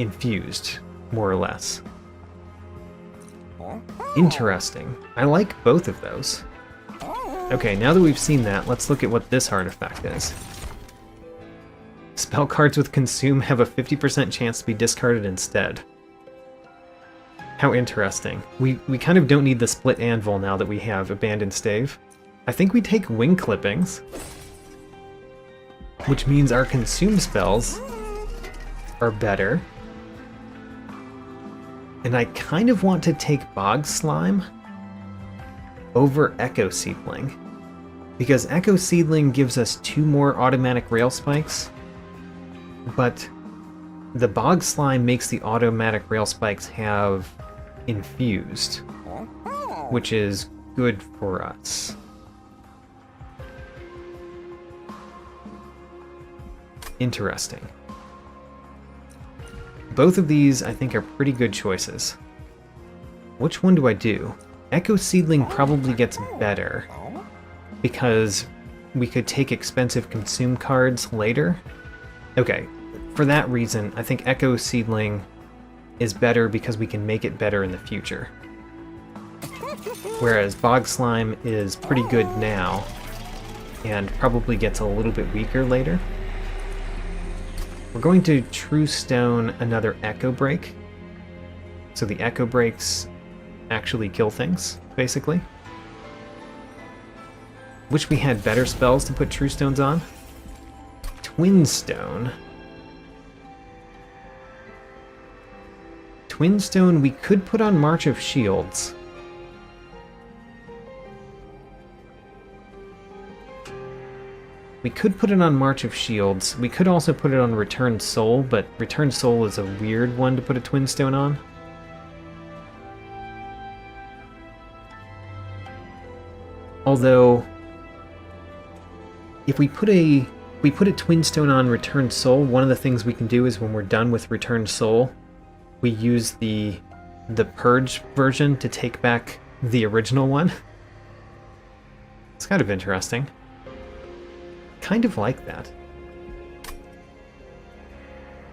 infused, more or less. Interesting. I like both of those. Okay, now that we've seen that, let's look at what this artifact is. Spell cards with Consume have a 50% chance to be discarded instead. How interesting. We kind of don't need the Split Anvil now that we have Abandoned Stave. I think we take Wing Clippings, which means our Consume spells are better. And I kind of want to take Bog Slime over Echo Seedling, because Echo Seedling gives us 2 more automatic rail spikes, but the Bog Slime makes the automatic rail spikes have infused, which is good for us. Interesting. Both of these, I think, are pretty good choices. Which one do I do? Echo Seedling probably gets better, because we could take expensive consume cards later. Okay, for that reason, I think Echo Seedling is better because we can make it better in the future. Whereas Bog Slime is pretty good now, and probably gets a little bit weaker later. We're going to True Stone another Echo Break, so the Echo Breaks actually kill things, basically. Wish we had better spells to put True Stones on. Twin Stone. Twin Stone we could put on March of Shields. We could put it on March of Shields. We could also put it on Returned Soul, but Returned Soul is a weird one to put a Twin Stone on. Although, if we put a Twin Stone on Returned Soul, one of the things we can do is when we're done with Returned Soul, we use the Purge version to take back the original one. It's kind of interesting. Kind of like that.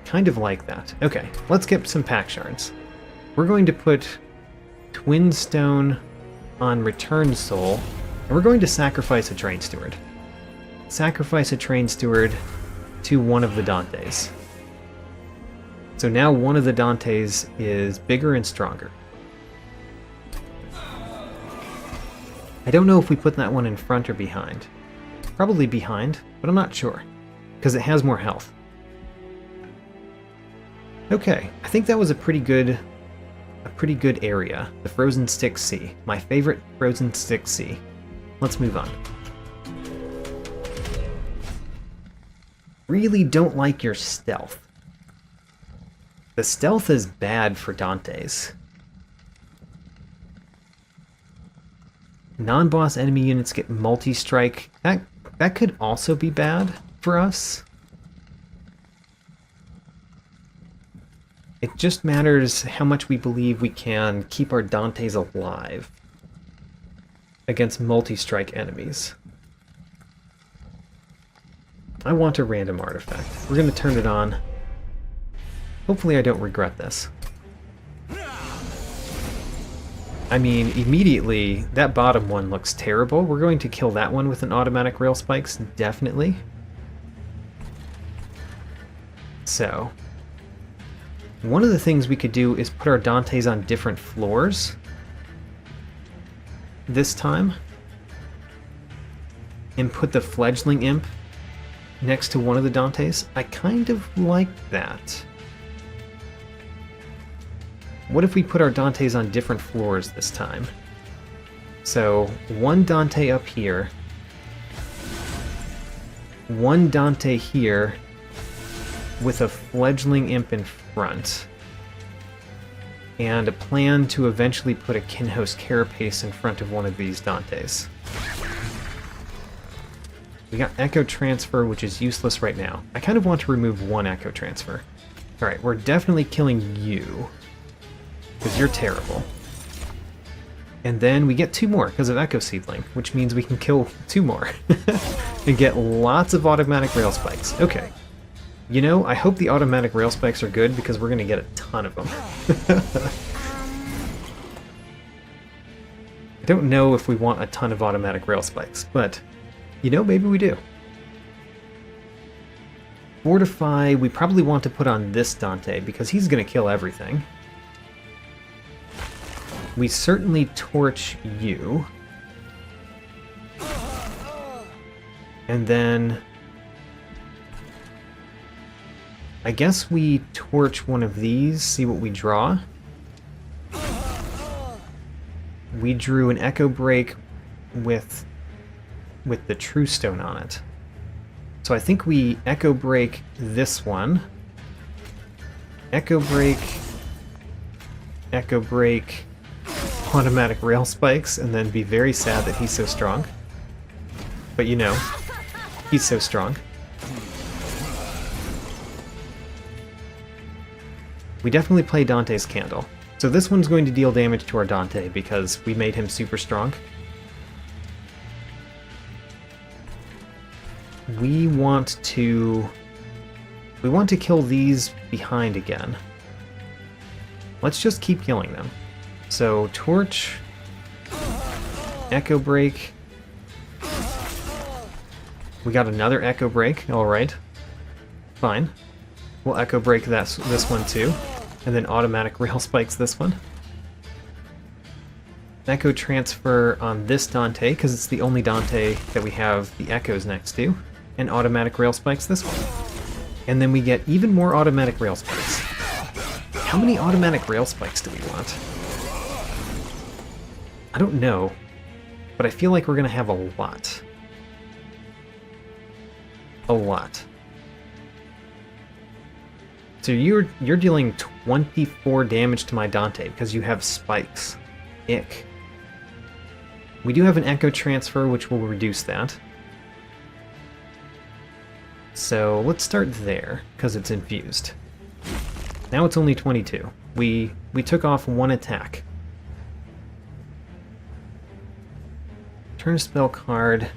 Kind of like that. Okay, let's get some pack shards. We're going to put Twin Stone on Returned Soul, and we're going to sacrifice a Train Steward. Sacrifice a Train Steward to one of the Dantes. So now one of the Dantes is bigger and stronger. I don't know if we put that one in front or behind. Probably behind, but I'm not sure, because it has more health. Okay, I think that was a pretty good area. The Frozen Stick Sea. My favorite Frozen Stick Sea. Let's move on. Really don't like your stealth. The stealth is bad for Dantes. Non-boss enemy units get multi-strike. That could also be bad for us. It just matters how much we believe we can keep our Dantes alive against multi-strike enemies. I want a random artifact. We're going to turn it on. Hopefully I don't regret this. I mean, immediately, that bottom one looks terrible. We're going to kill that one with an automatic rail spikes, definitely. So, one of the things we could do is put our Dantes on different floors this time, and put the Fledgling Imp next to one of the Dantes. I kind of like that. What if we put our Dantes on different floors this time? So, one Dante up here, one Dante here, with a Fledgling Imp in front, and a plan to eventually put a Kinhost Carapace in front of one of these Dantes. We got Echo Transfer, which is useless right now. I kind of want to remove one Echo Transfer. Alright, we're definitely killing you, because you're terrible. And then we get two more because of Echo Seedling, which means we can kill two more and get lots of automatic rail spikes. Okay. You know, I hope the automatic rail spikes are good because we're going to get a ton of them. I don't know if we want a ton of automatic rail spikes, but, you know, maybe we do. Fortify, we probably want to put on this Dante because he's going to kill everything. We certainly torch you. And then I guess we torch one of these, see what we draw. We drew an Echo Break with the True Stone on it. So I think we Echo Break this one. Echo Break, Echo Break, automatic rail spikes, and then be very sad that he's so strong. But you know, he's so strong. We definitely play Dante's Candle. So this one's going to deal damage to our Dante because we made him super strong. We want to kill these behind again. Let's just keep killing them. So Torch, Echo Break. We got another Echo Break, alright. Fine. We'll Echo Break this one too. And then automatic Rail Spikes this one. Echo Transfer on this Dante, because it's the only Dante that we have the Echoes next to. And automatic Rail Spikes this one. And then we get even more automatic Rail Spikes. How many automatic Rail Spikes do we want? I don't know, but I feel like we're going to have a lot. A lot. So you're dealing 24 damage to my Dante because you have spikes. Ick. We do have an Echo Transfer, which will reduce that. So let's start there, because it's infused. Now it's only 22. We took off one attack. Turn a spell card.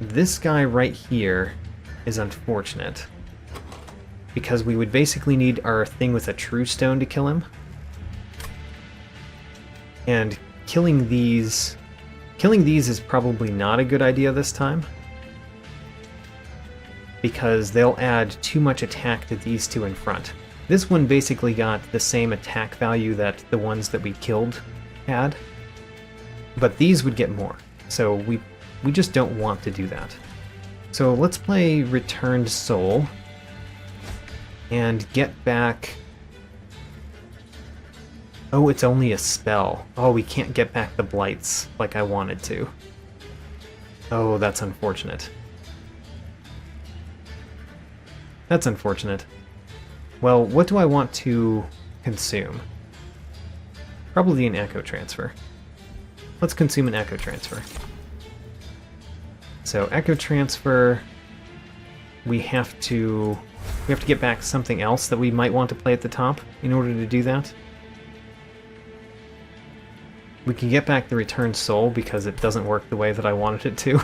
This guy right here is unfortunate, because we would basically need our thing with a True Stone to kill him. And killing these is probably not a good idea this time, because they'll add too much attack to these two in front. This one basically got the same attack value that the ones that we killed had, but these would get more, so we just don't want to do that. So let's play Returned Soul and get back... Oh, it's only a spell. Oh, we can't get back the Blights like I wanted to. Oh, that's unfortunate. That's unfortunate. Well, what do I want to consume? Probably an Echo Transfer. Let's consume an Echo Transfer. So Echo Transfer, we have to get back something else that we might want to play at the top in order to do that. We can get back the Returned Soul because it doesn't work the way that I wanted it to.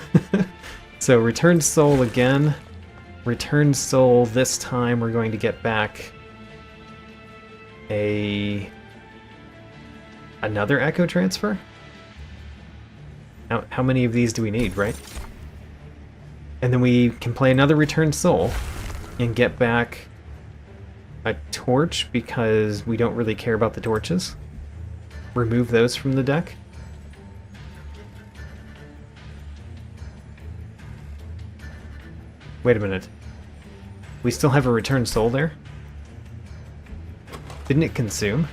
So Returned Soul again. Returned Soul, this time we're going to get back another Echo Transfer? How many of these do we need, right? And then we can play another Returned Soul and get back a Torch because we don't really care about the torches. Remove those from the deck. Wait a minute. We still have a Returned Soul there? Didn't it consume?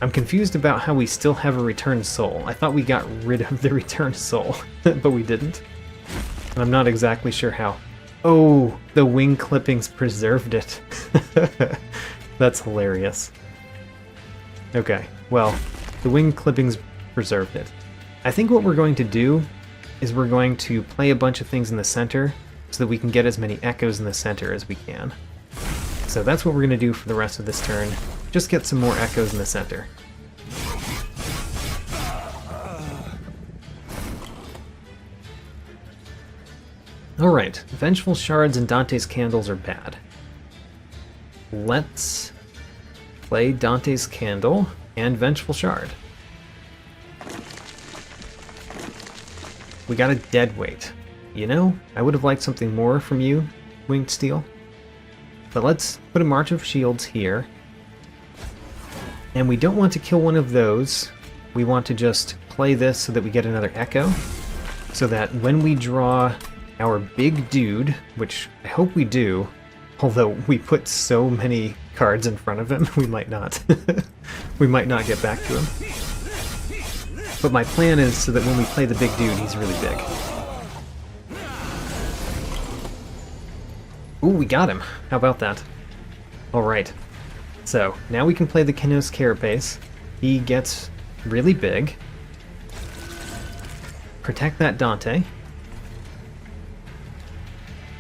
I'm confused about how we still have a Returned Soul. I thought we got rid of the Returned Soul, but we didn't. And I'm not exactly sure how. Oh, the wing clippings preserved it. That's hilarious. Okay, well, the wing clippings preserved it. I think what we're going to do is we're going to play a bunch of things in the center so that we can get as many echoes in the center as we can. So that's what we're going to do for the rest of this turn. Just get some more echoes in the center. Alright, Vengeful Shards and Dante's Candles are bad. Let's play Dante's Candle and Vengeful Shard. We got a Deadweight. You know, I would have liked something more from you, Winged Steel. But let's put a March of Shields here. And we don't want to kill one of those. We want to just play this so that we get another Echo. So that when we draw our big dude, which I hope we do, although we put so many cards in front of him, we might not. We might not get back to him. But my plan is so that when we play the big dude, he's really big. Ooh, we got him. How about that? Alright. So, now we can play the Kenos Carapace. He gets really big. Protect that Dante.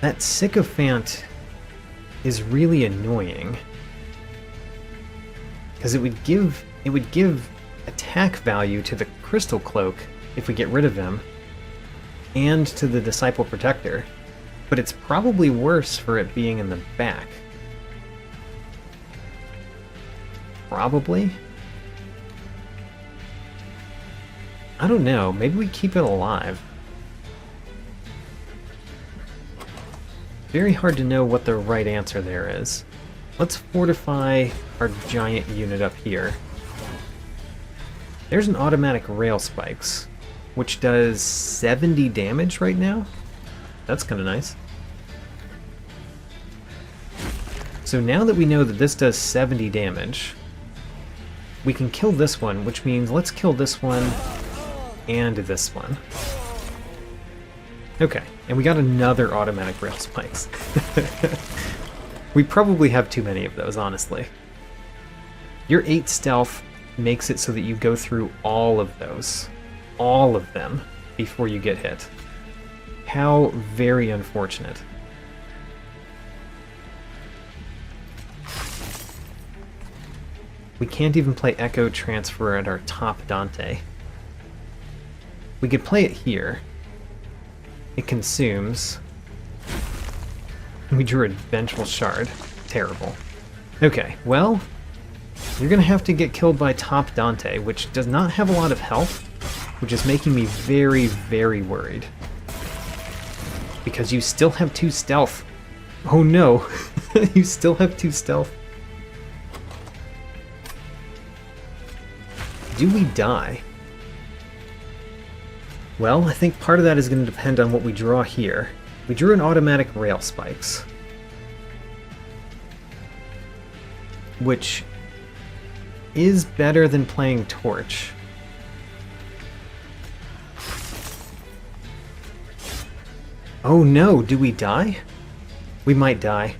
That Sycophant is really annoying. Because it would give attack value to the Crystal Cloak if we get rid of him, and to the Disciple Protector. But it's probably worse for it being in the back. Probably? I don't know, maybe we keep it alive. Very hard to know what the right answer there is. Let's fortify our giant unit up here. There's an automatic rail spikes, which does 70 damage right now. That's kind of nice. So now that we know that this does 70 damage, we can kill this one, which means let's kill this one and this one. Okay, and we got another automatic rail spikes. We probably have too many of those, honestly. Your 8 stealth makes it so that you go through all of those. All of them before you get hit. How very unfortunate. We can't even play Echo Transfer at our top Dante. We could play it here. It consumes. We drew a Vengeful Shard. Terrible. Okay, well, you're gonna have to get killed by top Dante, which does not have a lot of health, which is making me very, very worried. Because you still have 2 stealth. Oh no, you still have 2 stealth. Do we die? Well, I think part of that is going to depend on what we draw here. We drew an automatic rail spikes, which is better than playing Torch. Oh no, do we die? We might die.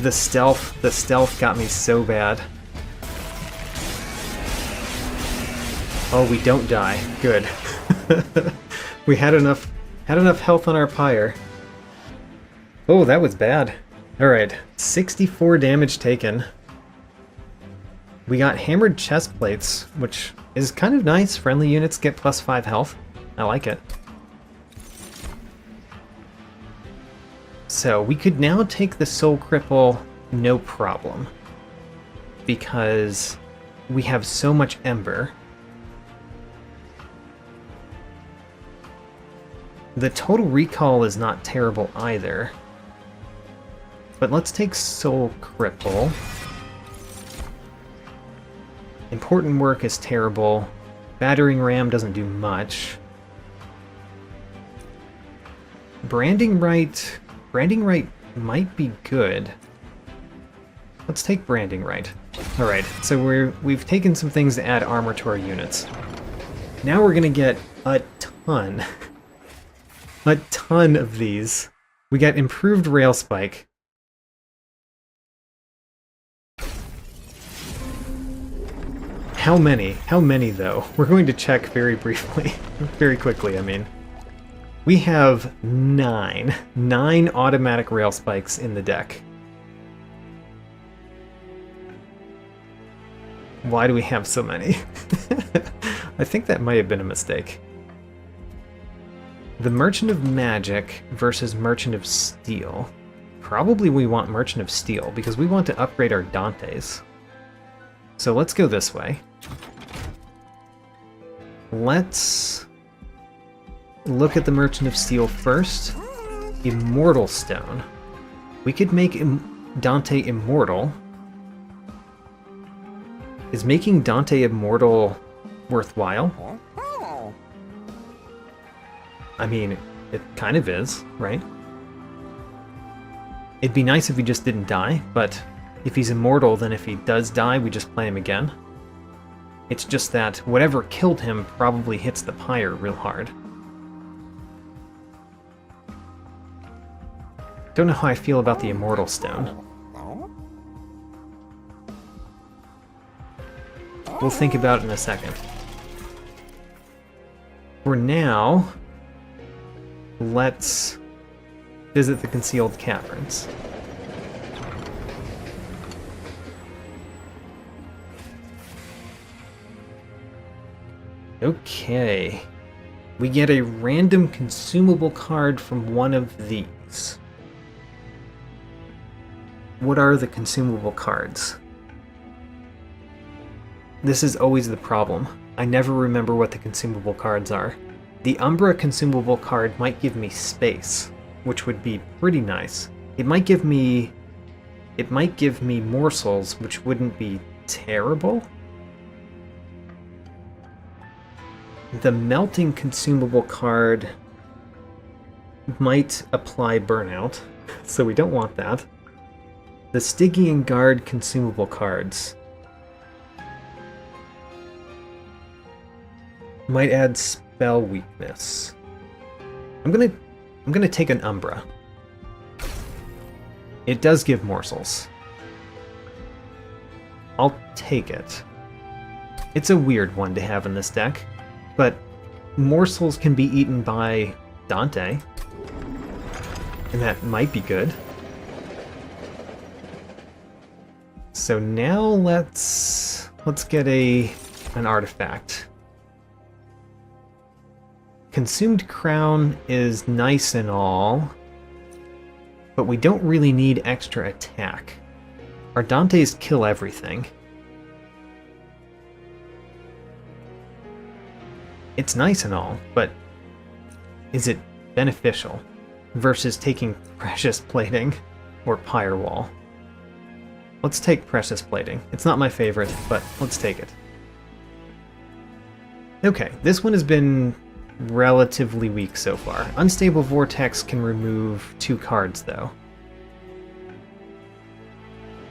The stealth got me so bad. Oh, we don't die. Good. We had enough health on our pyre. Oh, that was bad. Alright, 64 damage taken. We got hammered chest plates, which is kind of nice. Friendly units get +5 health. I like it. So we could now take the Soul Cripple no problem, because we have so much Ember. The total recall is not terrible either. But let's take Soul Cripple. Important Work is terrible. Battering Ram doesn't do much. Branding Right might be good. Let's take Branding Right. Alright, so we've taken some things to add armor to our units. Now we're gonna get a ton. A ton of these. We got improved rail spike. How many? How many though? We're going to check very briefly. Very quickly, I mean. We have 9 automatic rail spikes in the deck. Why do we have so many? I think that might have been a mistake. The Merchant of Magic versus Merchant of Steel. Probably we want Merchant of Steel, because we want to upgrade our Dantes. So let's go this way. Let's look at the Merchant of Steel first. Immortal Stone. We could make Dante immortal. Is making Dante immortal worthwhile? I mean, it kind of is, right? It'd be nice if he just didn't die, but if he's immortal, then if he does die, we just play him again. It's just that whatever killed him probably hits the pyre real hard. Don't know how I feel about the Immortal Stone. We'll think about it in a second. For now, let's visit the concealed caverns. Okay. We get a random consumable card from one of these. What are the consumable cards? This is always the problem. I never remember what the consumable cards are. The Umbra consumable card might give me space, which would be pretty nice. It might give me morsels, which wouldn't be terrible. The melting consumable card might apply burnout, so we don't want that. The Stygian Guard consumable cards might add spell weakness. I'm gonna take an Umbra. It does give morsels. I'll take it. It's a weird one to have in this deck, but morsels can be eaten by Dante, and that might be good. So now let's get an artifact. Consumed Crown is nice and all, but we don't really need extra attack. Our Dantes kill everything. It's nice and all, but is it beneficial versus taking Precious Plating or Firewall? Let's take Precious Plating. It's not my favorite, but let's take it. Okay, this one has been relatively weak so far. Unstable Vortex can remove 2 cards, though.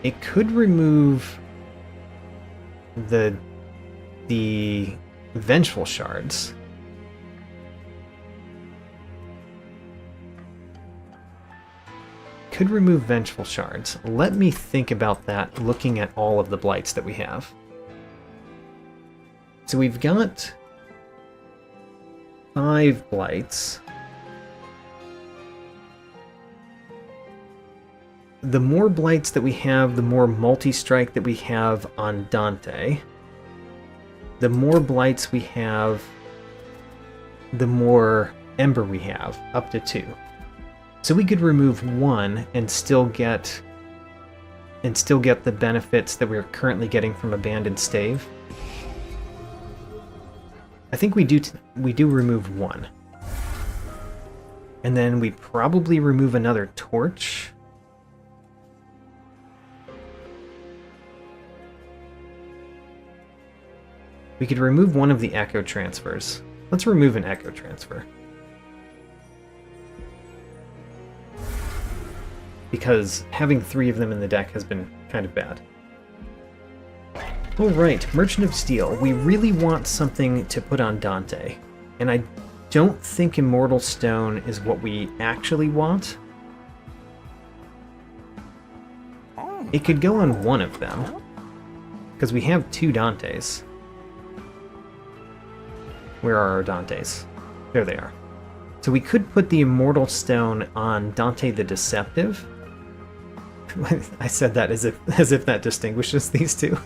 It could remove the Vengeful Shards. Could remove Vengeful Shards. Let me think about that, looking at all of the blights that we have. So we've got 5 blights. The more blights that we have, the more multi-strike that we have on Dante. The more blights we have, the more Ember we have, up to 2. So we could remove 1 and still get the benefits that we're currently getting from Abandoned Stave. I think we do remove 1. And then we probably remove another torch. We could remove one of the Echo Transfers. Let's remove an Echo Transfer. Because having 3 of them in the deck has been kind of bad. Alright, Merchant of Steel. We really want something to put on Dante. And I don't think Immortal Stone is what we actually want. It could go on one of them. Because we have 2 Dantes. Where are our Dantes? There they are. So we could put the Immortal Stone on Dante the Deceptive. I said that as if that distinguishes these two.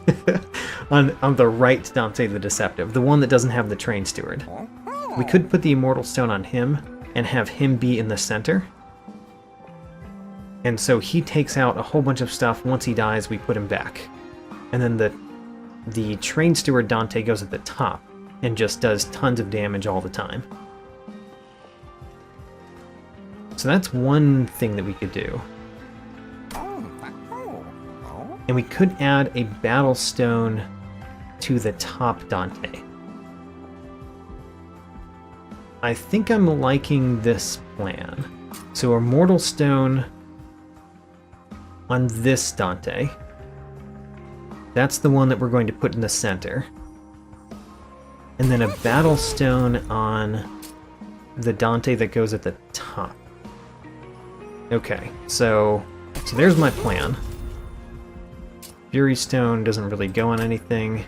on the right Dante the Deceptive, the one that doesn't have the Train Steward. We could put the Immortal Stone on him and have him be in the center. And so he takes out a whole bunch of stuff. Once he dies, we put him back. And then the Train Steward Dante goes at the top and just does tons of damage all the time. So that's one thing that we could do. And we could add a Battle Stone to the top Dante. I think I'm liking this plan. So a Mortal Stone on this Dante. That's the one that we're going to put in the center. And then a Battle Stone on the Dante that goes at the top. Okay, so there's my plan. Fury Stone doesn't really go on anything.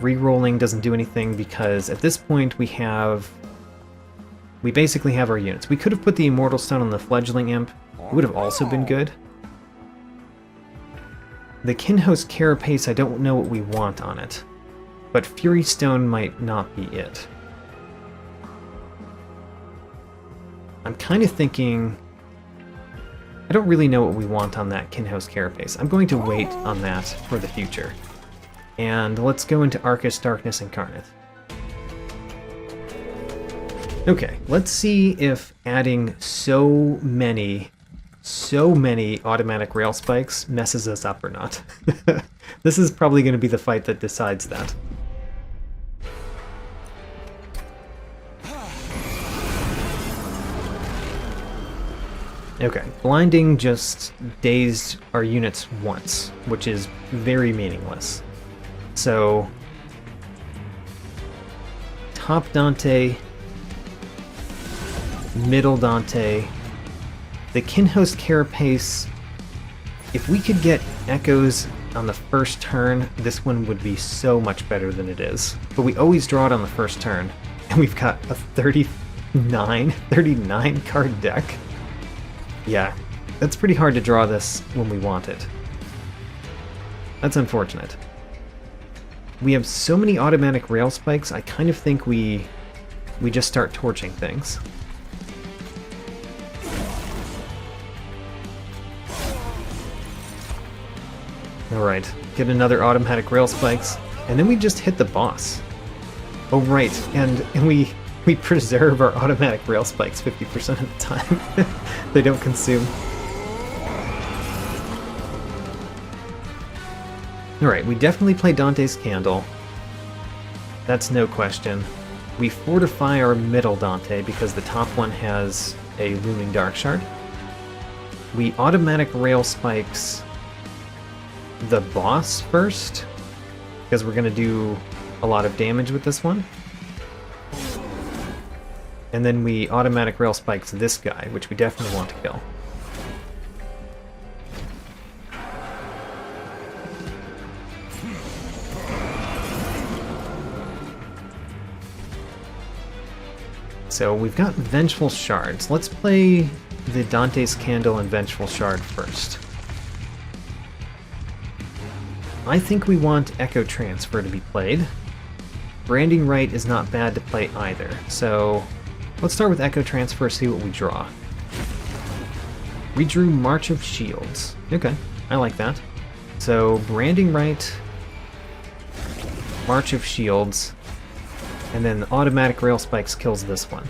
Rerolling doesn't do anything because at this point we basically have our units. We could have put the Immortal Stone on the Fledgling Imp. It would have also been good. The Kinhost Carapace, I don't know what we want on it. But Fury Stone might not be it. I'm kind of thinking... I don't really know what we want on that Kinhost Carapace. I'm going to wait on that for the future. And let's go into Archus Darkness Incarnate. Okay, let's see if adding so many automatic rail spikes messes us up or not. This is probably going to be the fight that decides that. Okay, blinding just dazed our units once, which is very meaningless. So, top Dante, middle Dante, the Kinhost Carapace. If we could get echoes on the first turn, this one would be so much better than it is. But we always draw it on the first turn, and we've got a 39 card deck. Yeah, that's pretty hard to draw this when we want it. That's unfortunate. We have so many automatic rail spikes, I kind of think we just start torching things. Alright, get another automatic rail spikes, and then we just hit the boss. Oh right, and we preserve our automatic rail spikes 50% of the time. They don't consume. Alright, we definitely play Dante's Candle. That's no question. We fortify our middle Dante because the top one has a Looming Dark Shard. We automatic rail spikes the boss first, because we're going to do a lot of damage with this one. And then we automatic rail spikes this guy, which we definitely want to kill. So we've got Vengeful Shards. Let's play the Dante's Candle and Vengeful Shard first. I think we want Echo Transfer to be played. Branding Right is not bad to play either, so let's start with Echo Transfer, see what we draw. We drew March of Shields. Okay, I like that. So, Branding Right, March of Shields, and then automatic rail spikes kills this one.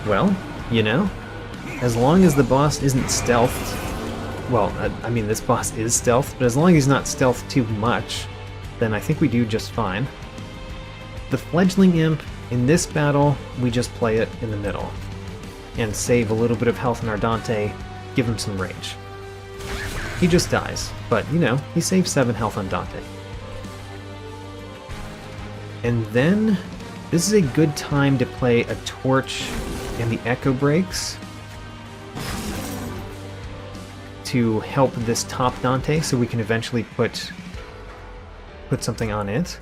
Well, you know, as long as the boss isn't stealthed, well, I mean this boss is stealthed, but as long as he's not stealthed too much, then I think we do just fine. The Fledgling Imp, in this battle, we just play it in the middle, and save a little bit of health in our Dante, give him some rage. He just dies, but, you know, he saves 7 health on Dante. And then, this is a good time to play a Torch and the Echo Breaks to help this top Dante, so we can eventually put something on it.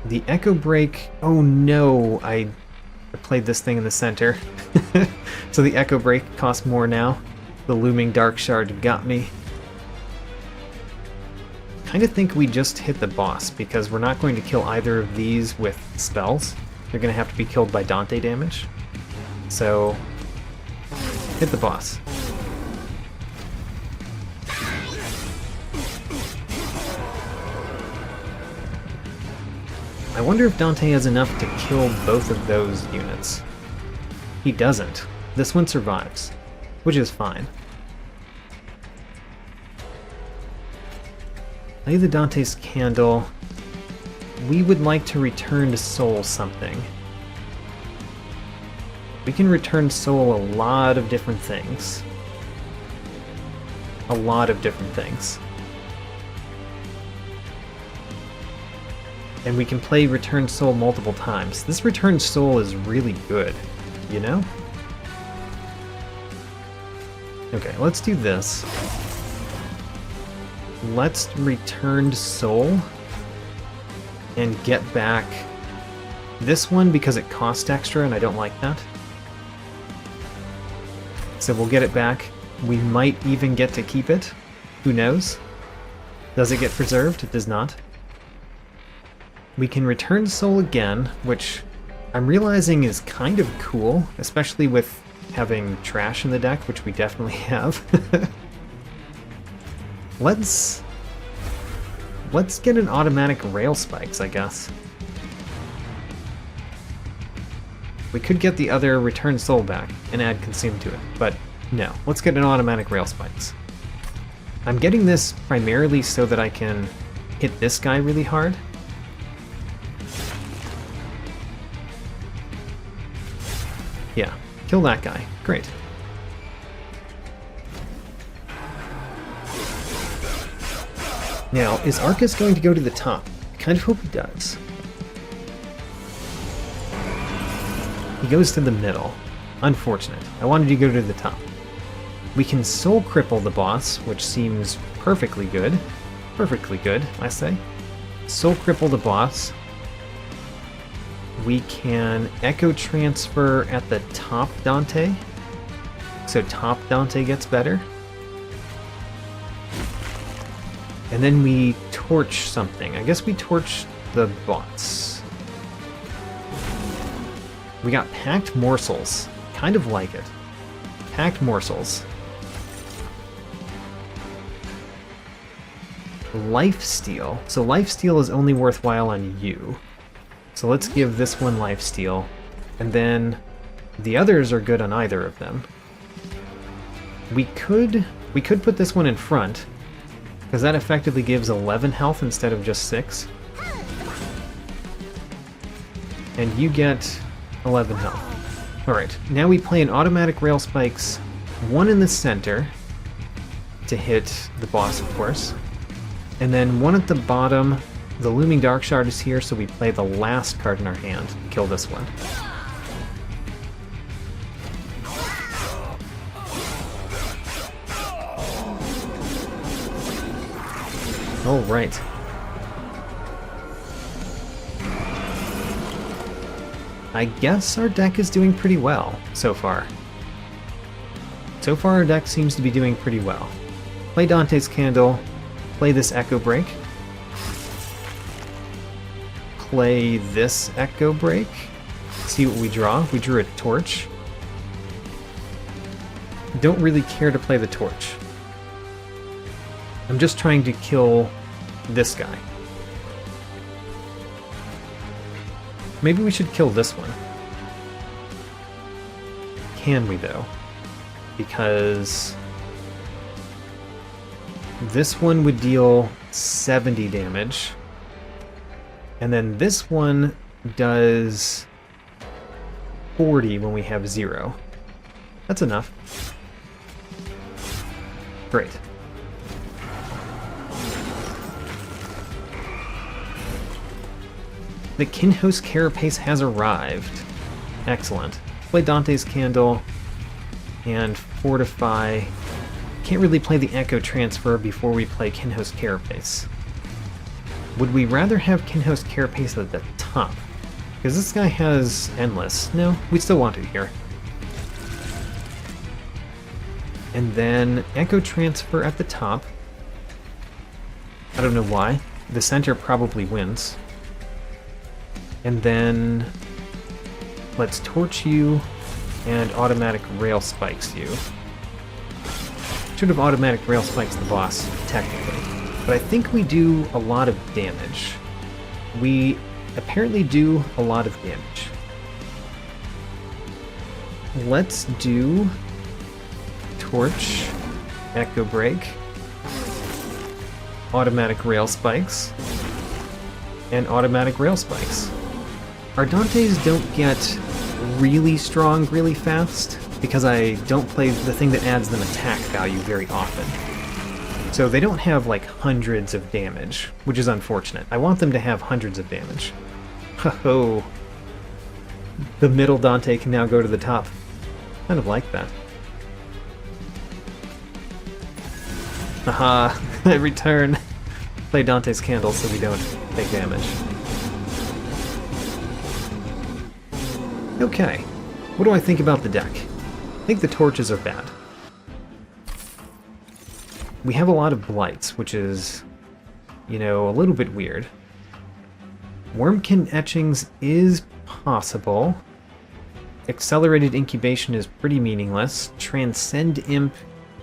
The Echo Break... Oh no, I played this thing in the center. So the Echo Break costs more now. The Looming Dark Shard got me. I kind of think we just hit the boss, because we're not going to kill either of these with spells. They're going to have to be killed by Dante damage. So, hit the boss. I wonder if Dante has enough to kill both of those units. He doesn't. This one survives, which is fine. Play the Dante's Candle. We would like to return to Soul something. We can return Soul a lot of different things. A lot of different things. And we can play Return Soul multiple times. This Return Soul is really good, you know? Okay, let's do this. Let's return soul and get back this one because it costs extra and I don't like that. So we'll get it back. We might even get to keep it. Who knows? Does it get preserved? It does not. We can return soul again, which I'm realizing is kind of cool, especially with having trash in the deck, which we definitely have. Let's get an automatic rail spikes, I guess. We could get the other return soul back and add consume to it, but no. Let's get an automatic rail spikes. I'm getting this primarily so that I can hit this guy really hard. Yeah, kill that guy. Great. Now, is Archus going to go to the top? I kind of hope he does. He goes to the middle. Unfortunate. I wanted to go to the top. We can soul cripple the boss, which seems perfectly good. Perfectly good, I say. Soul cripple the boss. We can echo transfer at the top Dante. So top Dante gets better. And then we torch something. I guess we torch the bots. We got packed morsels. Kind of like it. Packed morsels. Lifesteal. So lifesteal is only worthwhile on you. So let's give this one lifesteal. And then the others are good on either of them. We could put this one in front, because that effectively gives 11 health instead of just 6. And you get 11 health. Alright, now we play an automatic rail spikes, one in the center to hit the boss, of course. And then one at the bottom. The Looming Dark Shard is here, so we play the last card in our hand to kill this one. Oh, right. I guess our deck is doing pretty well so far. So far our deck seems to be doing pretty well. Play Dante's Candle, play this Echo Break. Play this Echo Break. See what we draw. We drew a torch. Don't really care to play the torch. I'm just trying to kill this guy. Maybe we should kill this one. Can we, though? Because this one would deal 70 damage. And then this one does 40 when we have 0. That's enough. Great. The Kinhost Carapace has arrived. Excellent. Play Dante's Candle and Fortify. Can't really play the Echo Transfer before we play Kinhost Carapace. Would we rather have Kinhost Carapace at the top? Because this guy has Endless. No, we still want it here. And then Echo Transfer at the top. I don't know why. The center probably wins. And then let's torch you and automatic rail spikes you. Should have automatic rail spikes the boss, technically. But I think we do a lot of damage. We apparently do a lot of damage. Let's do torch, echo break, automatic rail spikes, and automatic rail spikes. Our Dantes don't get really strong really fast, because I don't play the thing that adds them attack value very often. So they don't have like hundreds of damage, which is unfortunate. I want them to have hundreds of damage. Ho-ho! The middle Dante can now go to the top. Kind of like that. Haha, every turn. Play Dante's Candle so we don't take damage. Okay, what do I think about the deck? I think the torches are bad. We have a lot of blights, which is, you know, a little bit weird. Wurmkin etchings is possible. Accelerated incubation is pretty meaningless. Transcend imp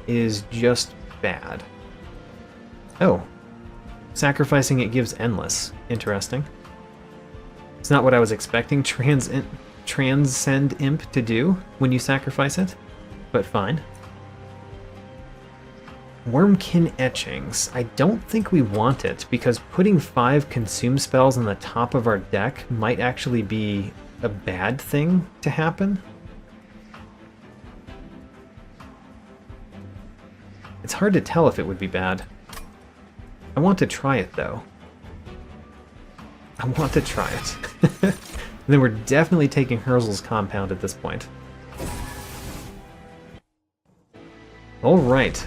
is just bad. Oh. Sacrificing it gives endless. Interesting. It's not what I was expecting Transcend imp to do when you sacrifice it, but fine. Wurmkin etchings. I don't think we want it, because putting 5 consume spells on the top of our deck might actually be a bad thing to happen. It's hard to tell if it would be bad. I want to try it, though. I want to try it. Then we're definitely taking Herzl's compound at this point. Alright.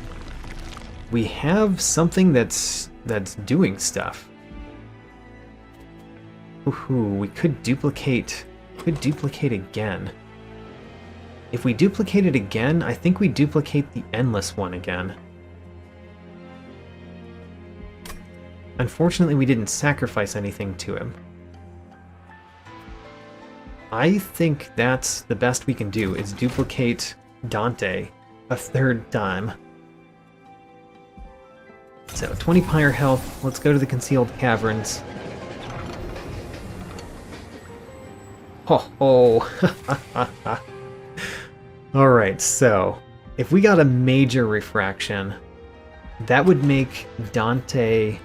We have something that's doing stuff. Ooh, we could duplicate again. If we duplicate it again, I think we duplicate the endless one again. Unfortunately, we didn't sacrifice anything to him. I think that's the best we can do, is duplicate Dante a 3rd time. So, 20 pyre health, let's go to the concealed caverns. Ho ho! Alright, so, if we got a major refraction, that would make Dante...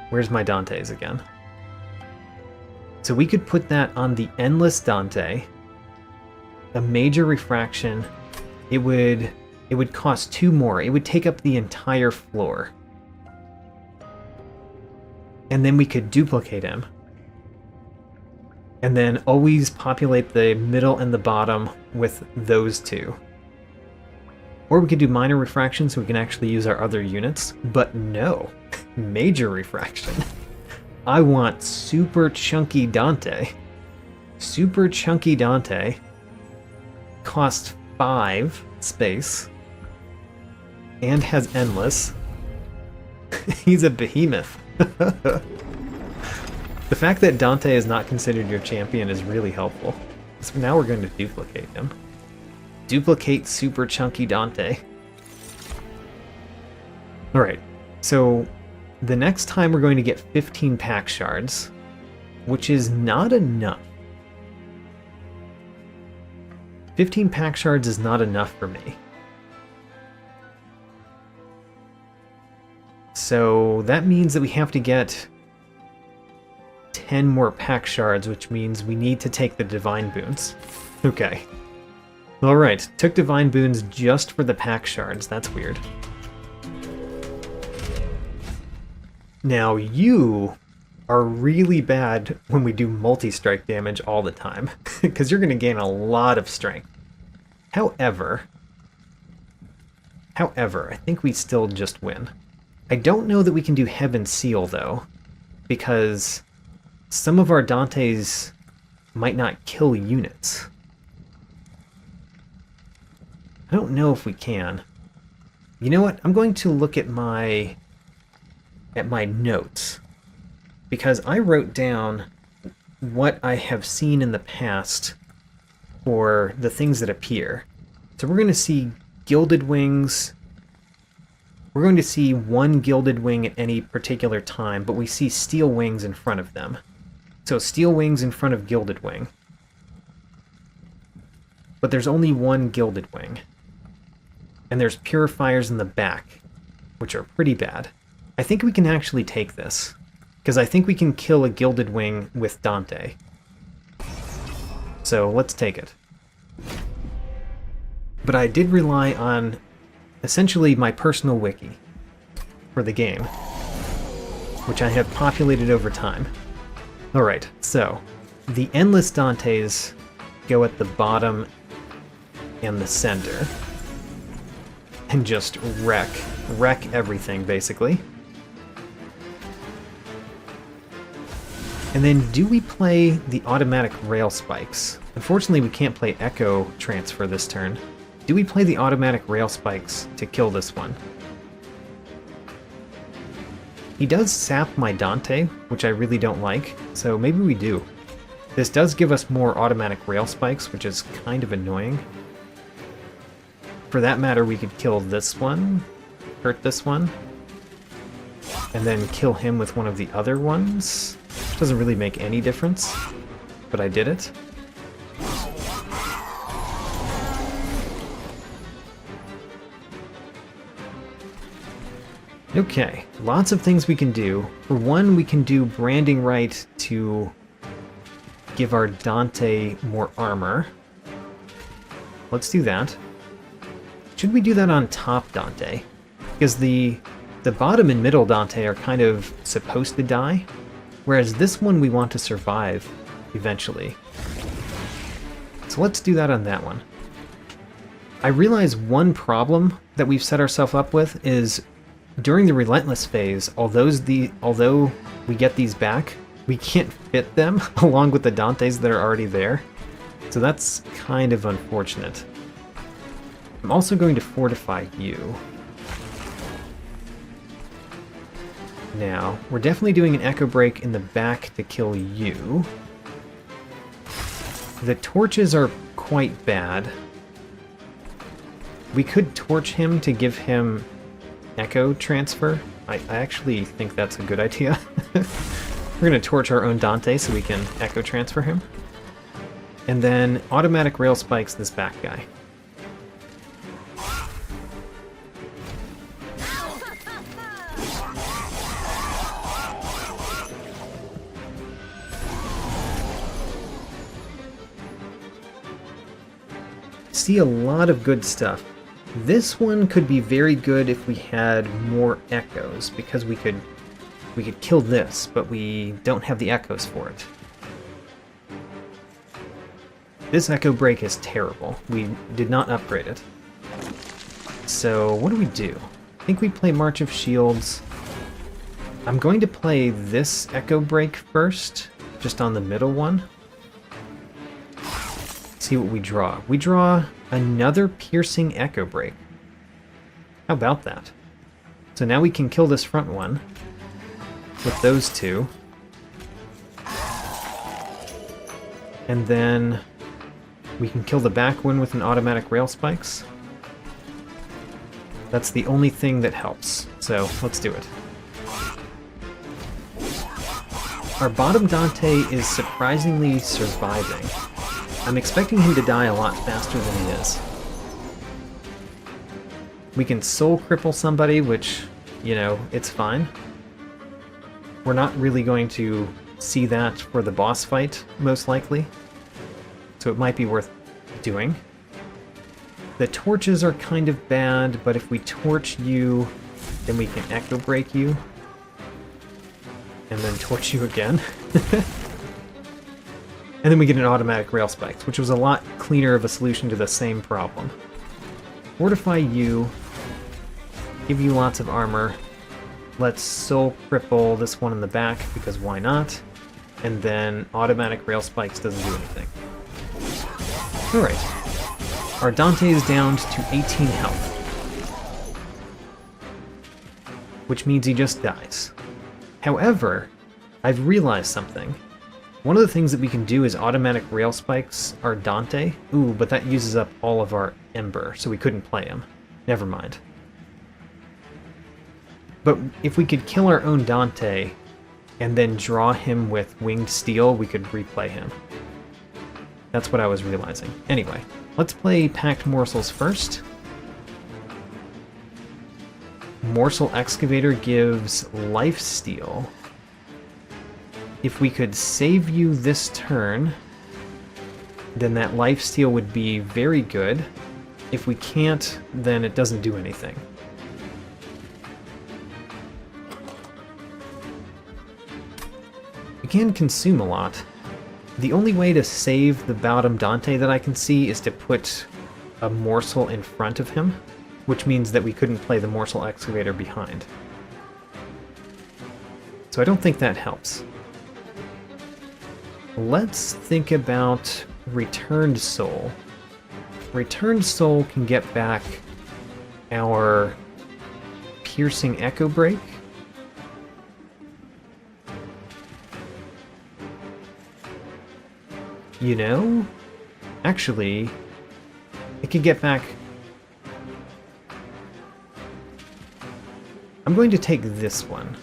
Where's my Dantes again? So we could put that on the endless Dante. A major refraction, it would cost 2 more. It would take up the entire floor. And then we could duplicate him. And then always populate the middle and the bottom with those 2. Or we could do minor refraction so we can actually use our other units. But no, major refraction. I want super chunky Dante. Super chunky Dante. Costs 5 space. And has endless. He's a behemoth. The fact that Dante is not considered your champion is really helpful. So now we're going to duplicate him. Duplicate super chunky Dante. Alright, so the next time we're going to get 15 pack shards, which is not enough. 15 pack shards is not enough for me. So that means that we have to get 10 more pack shards, which means we need to take the divine boons. Okay. Alright, took divine boons just for the pack shards. That's weird. Now you are really bad when we do multi-strike damage all the time, because you're going to gain a lot of strength. However, I think we still just win. I don't know that we can do Heaven Seal, though, because some of our Dantes might not kill units. I don't know if we can. You know what? I'm going to look at my notes, because I wrote down what I have seen in the past for the things that appear. So we're going to see Gilded Wings. We're going to see 1 Gilded Wing at any particular time, but we see Steel Wings in front of them. So Steel Wings in front of Gilded Wing. But there's only 1 Gilded Wing. And there's Purifiers in the back, which are pretty bad. I think we can actually take this, because I think we can kill a Gilded Wing with Dante. So let's take it. But I did rely on essentially my personal wiki for the game, which I have populated over time. Alright, so the Endless Dantes go at the bottom and the center. and just wreck everything, basically. And then do we play the automatic rail spikes? Unfortunately, we can't play Echo Transfer this turn. Do we play the automatic rail spikes to kill this one? He does sap my Dante, which I really don't like, so maybe we do. This does give us more automatic rail spikes, which is kind of annoying. For that matter, we could kill this one, hurt this one, and then kill him with one of the other ones. Doesn't really make any difference, but I did it. Okay, lots of things we can do. For one, we can do Branding Rite to give our Dante more armor. Let's do that. Should we do that on top Dante? Because the bottom and middle Dante are kind of supposed to die, whereas this one we want to survive eventually. So let's do that on that one. I realize one problem that we've set ourselves up with is during the Relentless phase, although we get these back, we can't fit them along with the Dantes that are already there. So that's kind of unfortunate. I'm also going to fortify you. Now, we're definitely doing an Echo Break in the back to kill you. The torches are quite bad. We could torch him to give him Echo Transfer. I actually think that's a good idea. We're going to torch our own Dante so we can Echo Transfer him. And then automatic rail spikes this back guy. See a lot of good stuff. This one could be very good if we had more echoes, because we could kill this, but we don't have the echoes for it. This Echo Break is terrible. We did not upgrade it. So what do? I think we play March of Shields. I'm going to play this Echo Break first, just on the middle one. See what we draw. We draw another Piercing Echo Break. How about that? So now we can kill this front one with those two. And then we can kill the back one with an automatic rail spikes. That's the only thing that helps. So let's do it. Our bottom Dante is surprisingly surviving. I'm expecting him to die a lot faster than he is. We can soul cripple somebody, which, you know, it's fine. We're not really going to see that for the boss fight, most likely. So it might be worth doing. The torches are kind of bad, but if we torch you, then we can Echo Break you. And then torch you again. And then we get an automatic rail spikes, which was a lot cleaner of a solution to the same problem. Fortify you, give you lots of armor. Let's soul cripple this one in the back, because why not? And then automatic rail spikes doesn't do anything. Alright. Our Dante is down to 18 health. Which means he just dies. However, I've realized something. One of the things that we can do is automatic rail spikes our Dante. Ooh, but that uses up all of our Ember, so we couldn't play him. Never mind. But if we could kill our own Dante and then draw him with Winged Steel, we could replay him. That's what I was realizing. Anyway, let's play Packed Morsels first. Morsel Excavator gives Life Steal. If we could save you this turn, then that Life Steal would be very good. If we can't, then it doesn't do anything. We can consume a lot. The only way to save the bottom Dante that I can see is to put a morsel in front of him, which means that we couldn't play the Morsel Excavator behind. So I don't think that helps. Let's think about Returned Soul. Returned Soul can get back our Piercing Echo Break. You know, actually, it could get back... I'm going to take this one.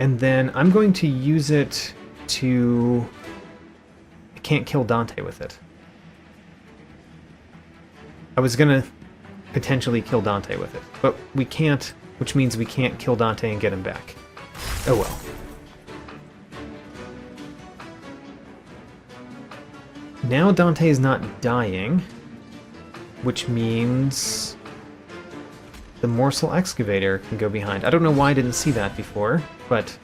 And then I'm going to use it to... I can't kill Dante with it. I was gonna potentially kill Dante with it, but we can't, which means we can't kill Dante and get him back. Oh well. Now Dante is not dying, which means the Morsel Excavator can go behind. I don't know why I didn't see that before, but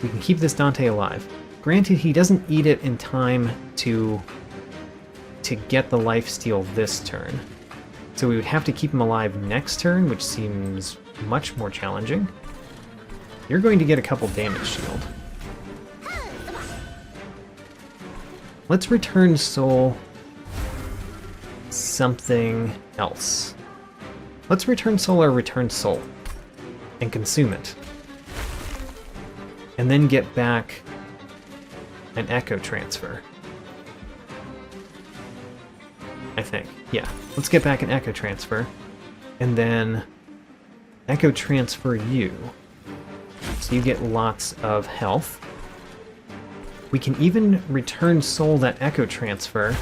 we can keep this Dante alive. Granted, he doesn't eat it in time to get the lifesteal this turn. So we would have to keep him alive next turn, which seems much more challenging. You're going to get a couple damage shield. Let's return soul something else. Let's return soul or return soul and consume it. And then get back an echo transfer. I think. Yeah. Let's get back an echo transfer. And then echo transfer you. So you get lots of health. We can even return soul that echo transfer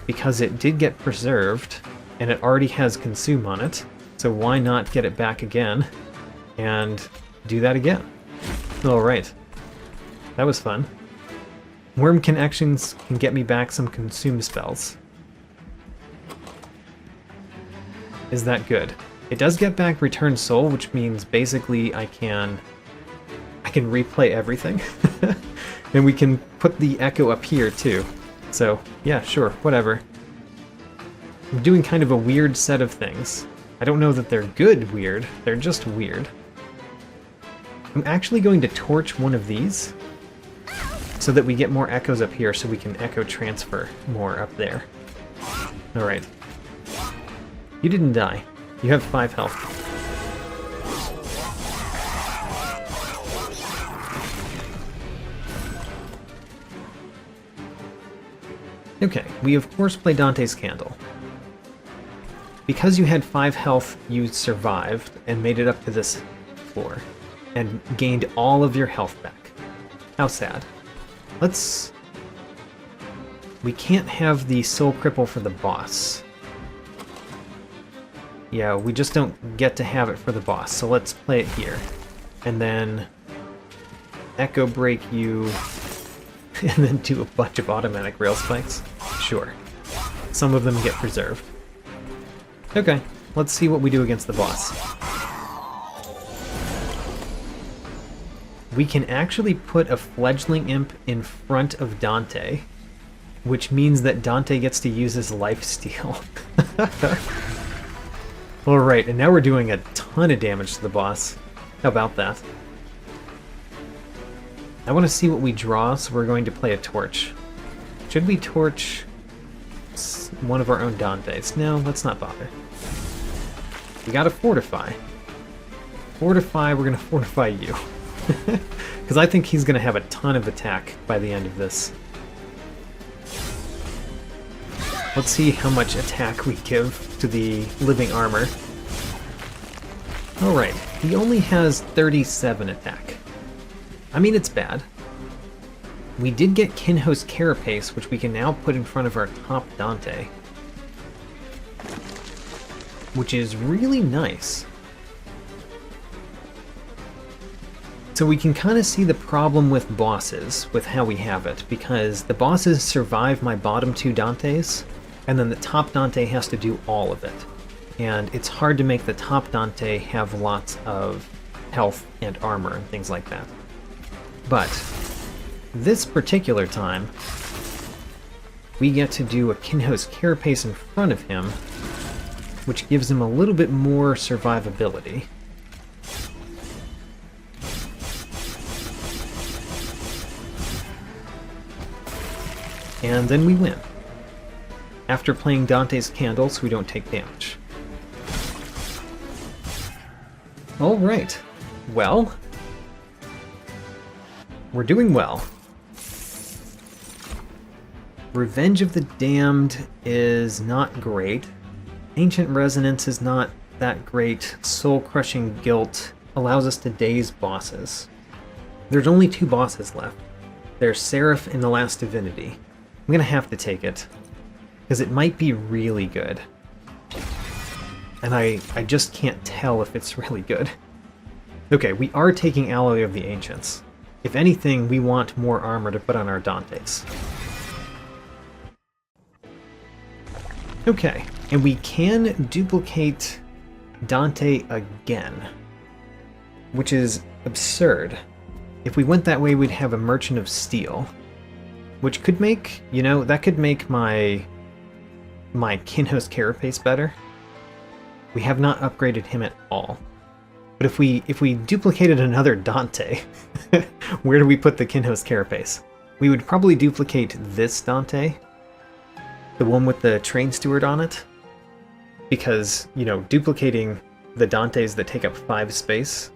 because it did get preserved and it already has consume on it. So why not get it back again and do that again? Alright. That was fun. Wurmkin actions can get me back some consume spells. Is that good? It does get back return soul, which means basically I can replay everything. And we can put the echo up here too. So yeah, sure, whatever. I'm doing kind of a weird set of things. I don't know that they're good weird, they're just weird. I'm actually going to torch one of these so that we get more echoes up here so we can echo transfer more up there. Alright. You didn't die. You have 5 health. Okay, we of course play Dante's Candle. Because you had 5 health, you survived and made it up to this floor, and gained all of your health back. How sad. We can't have the Soul Cripple for the boss. Yeah, we just don't get to have it for the boss, so let's play it here. And then Echo Break you, and then do a bunch of automatic rail spikes? Sure. Some of them get preserved. Okay, let's see what we do against the boss. We can actually put a Fledgling Imp in front of Dante, which means that Dante gets to use his lifesteal. Alright, and now we're doing a ton of damage to the boss. How about that? I want to see what we draw, so we're going to play a torch. Should we torch one of our own Dantes? No, let's not bother. We gotta fortify. Fortify, we're gonna fortify you. Because I think he's gonna have a ton of attack by the end of this. Let's see how much attack we give to the living armor. Alright, he only has 37 attack. I mean, it's bad. We did get Kinho's Carapace, which we can now put in front of our top Dante. Which is really nice. So we can kind of see the problem with bosses, with how we have it, because the bosses survive my bottom 2 Dantes, and then the top Dante has to do all of it. And it's hard to make the top Dante have lots of health and armor and things like that. But this particular time, we get to do a Kinho's Carapace in front of him, which gives him a little bit more survivability. And then we win. After playing Dante's Candles, we don't take damage. Alright. Well, we're doing well. Revenge of the Damned is not great. Ancient Resonance is not that great. Soul-Crushing Guilt allows us to daze bosses. There's only 2 bosses left. There's Seraph and the Last Divinity. I'm gonna have to take it, because it might be really good. And I just can't tell if it's really good. Okay, we are taking Alloy of the Ancients. If anything, we want more armor to put on our Dantes. Okay, and we can duplicate Dante again, which is absurd. If we went that way, we'd have a Merchant of Steel, which could make, you know, that could make my Kinho's Carapace better. We have not upgraded him at all. But if we duplicated another Dante, where do we put the Kinho's Carapace? We would probably duplicate this Dante, the one with the train steward on it, because, you know, duplicating the Dantes that take up 5 space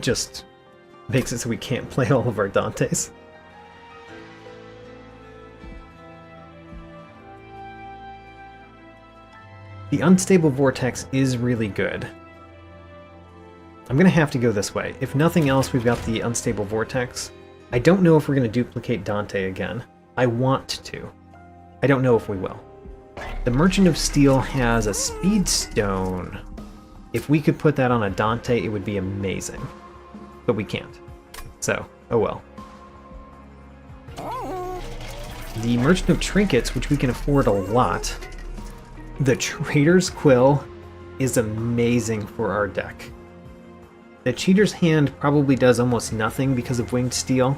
just makes it so we can't play all of our Dantes. The Unstable Vortex is really good. I'm gonna have to go this way. If nothing else, we've got the Unstable Vortex. I don't know if we're gonna duplicate Dante again. I want to. I don't know if we will. The Merchant of Steel has a Speed Stone. If we could put that on a Dante, it would be amazing. But we can't. So, oh well. The Merchant of Trinkets, which we can afford a lot. The Trader's Quill is amazing for our deck. The Cheater's Hand probably does almost nothing because of Winged Steel.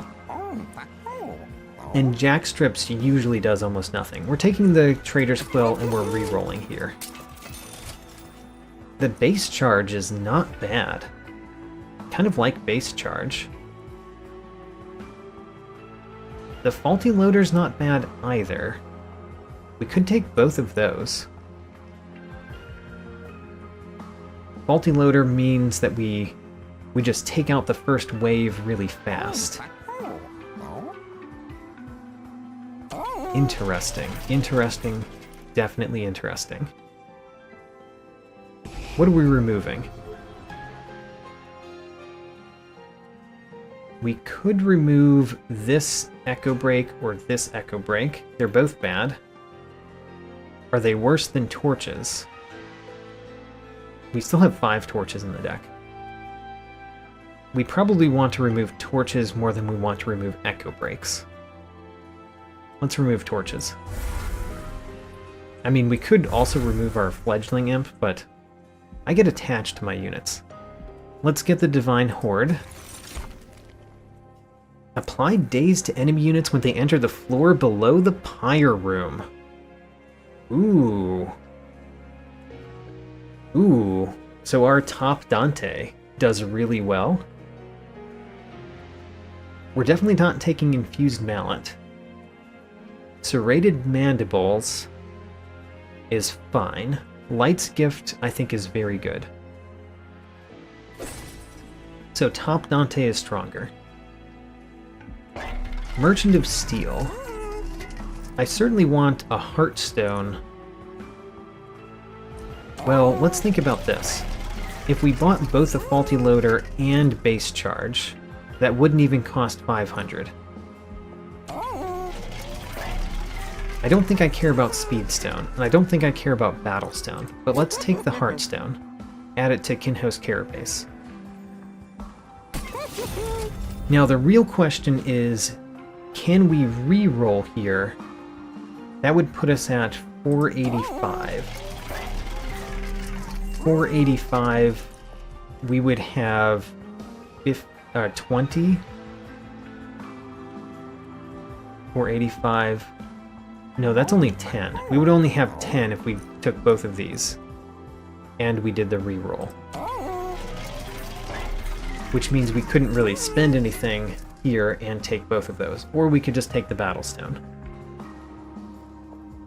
And Jackstrips usually does almost nothing. We're taking the Trader's Quill and we're re-rolling here. The Base Charge is not bad. Kind of like Base Charge. The Faulty Loader's not bad either. We could take both of those. Faulty Loader means that we just take out the first wave really fast. Interesting. Interesting. Definitely interesting. What are we removing? We could remove this Echo Break or this Echo Break. They're both bad. Are they worse than Torches? We still have 5 Torches in the deck. We probably want to remove Torches more than we want to remove Echo Breaks. Let's remove Torches. I mean, we could also remove our Fledgling Imp, but I get attached to my units. Let's get the Divine Horde. Apply Daze to enemy units when they enter the floor below the Pyre Room. Ooh. Ooh. So our top Dante does really well. We're definitely not taking Infused Mallet. Serrated Mandibles is fine. Light's Gift, I think, is very good. So top Dante is stronger. Merchant of Steel. I certainly want a Heartstone. Well, let's think about this. If we bought both a Faulty Loader and Base Charge, that wouldn't even cost 500. I don't think I care about Speedstone, and I don't think I care about Battlestone, but let's take the Heartstone. Add it to Kinho's Carapace. Now the real question is, can we re-roll here? That would put us at 485. 485, we would have 20. 485. No, that's only 10. We would only have 10 if we took both of these. And we did the reroll. Which means we couldn't really spend anything here and take both of those. Or we could just take the Battlestone.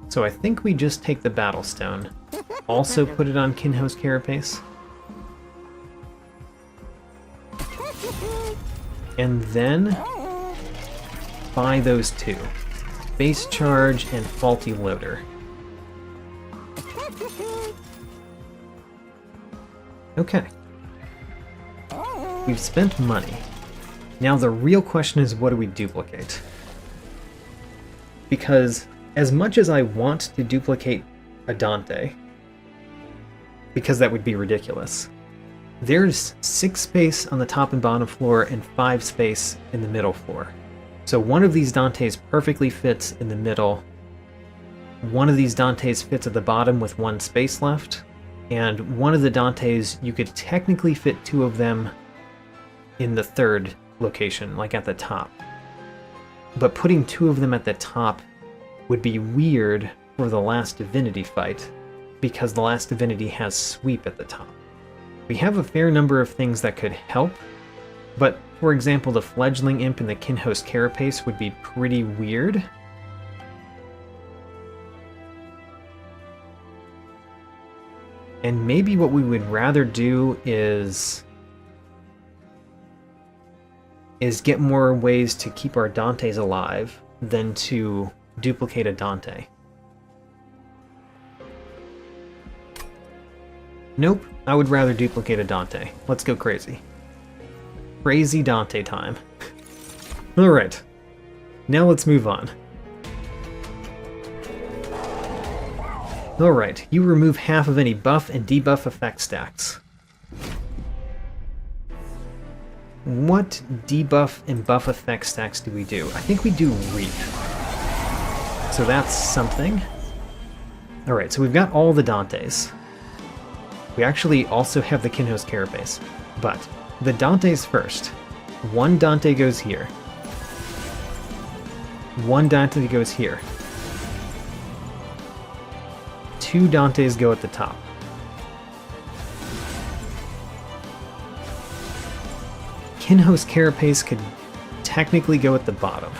So I think we just take the Battlestone. Also put it on Kinho's Carapace. And then buy those two. Base Charge and Faulty Loader. Okay. We've spent money. Now the real question is, what do we duplicate? Because as much as I want to duplicate a Dante, because that would be ridiculous, there's 6 space on the top and bottom floor and 5 space in the middle floor. So one of these Dantes perfectly fits in the middle. One of these Dantes fits at the bottom with 1 space left. And one of the Dantes, you could technically fit 2 of them in the 3rd location, like at the top. But putting 2 of them at the top would be weird for the Last Divinity fight, because the Last Divinity has sweep at the top. We have a fair number of things that could help, but for example, the Fledgling Imp in the Kinho's Carapace would be pretty weird. And maybe what we would rather do is get more ways to keep our Dantes alive than to duplicate a Dante. Nope, I would rather duplicate a Dante. Let's go crazy. Crazy Dante time. Alright, now let's move on. Alright, you remove half of any buff and debuff effect stacks. What debuff and buff effect stacks do we do? I think we do Reap. So that's something. Alright, so we've got all the Dantes. We actually also have the Kinho's Carapace. But the Dantes first. 1 Dante goes here. 1 Dante goes here. 2 Dantes go at the top. Kinho's Carapace could technically go at the bottom.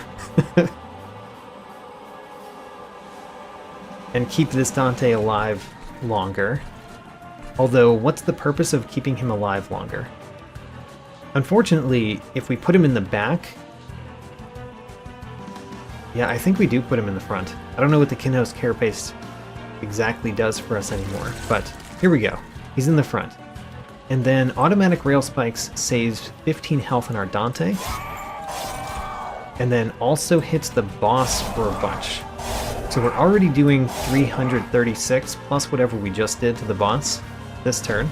And keep this Dante alive longer. Although, what's the purpose of keeping him alive longer? Unfortunately, if we put him in the back... Yeah, I think we do put him in the front. I don't know what the Kinho's Carapace exactly does for us anymore, but here we go. He's in the front. And then automatic rail spikes saves 15 health on our Dante. And then also hits the boss for a bunch. So we're already doing 336 plus whatever we just did to the boss this turn.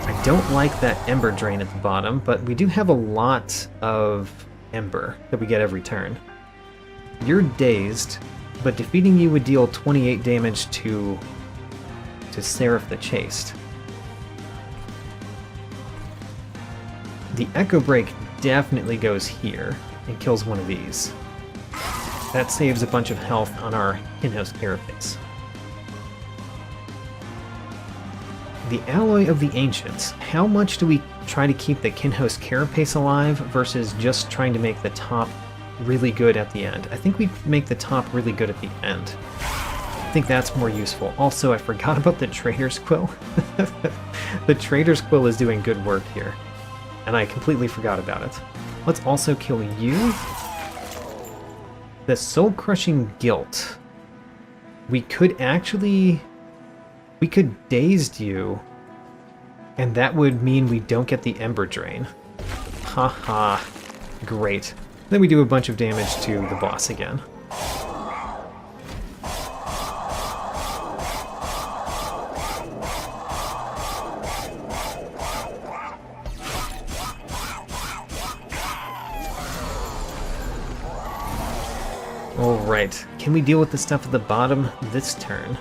I don't like that Ember Drain at the bottom, but we do have a lot of Ember that we get every turn. You're dazed, but defeating you would deal 28 damage to Seraph the Chaste. The Echo Break definitely goes here and kills one of these. That saves a bunch of health on our Kinho's Carapace. The Alloy of the Ancients. How much do we try to keep the Kinho's Carapace alive versus just trying to make the top really good at the end? I think we make the top really good at the end. I think that's more useful. Also, I forgot about the Trader's Quill. The Trader's Quill is doing good work here, and I completely forgot about it. Let's also kill you. The Soul Crushing Guilt. We could dazed you, and that would mean we don't get the Ember Drain. Haha, great. Then we do a bunch of damage to the boss again. Alright, can we deal with the stuff at the bottom this turn?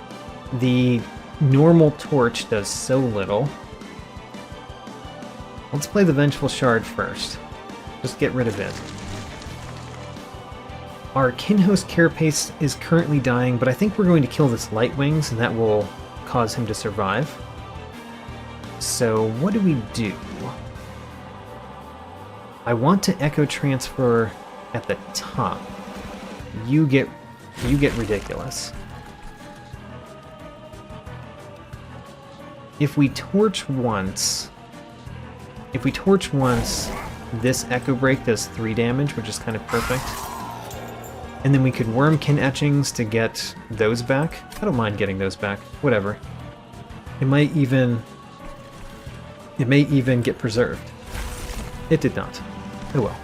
The normal torch does so little. Let's play the Vengeful Shard first. Just get rid of it. Our Kinhost Carapace is currently dying, but I think we're going to kill this Light Wings, and that will cause him to survive. So what do we do? I want to Echo Transfer at the top. You get ridiculous. If we torch once, this Echo Break does 3 damage, which is kind of perfect. And then we could Wurmkin Etchings to get those back. I don't mind getting those back. Whatever. It may even get preserved. It did not. Oh well.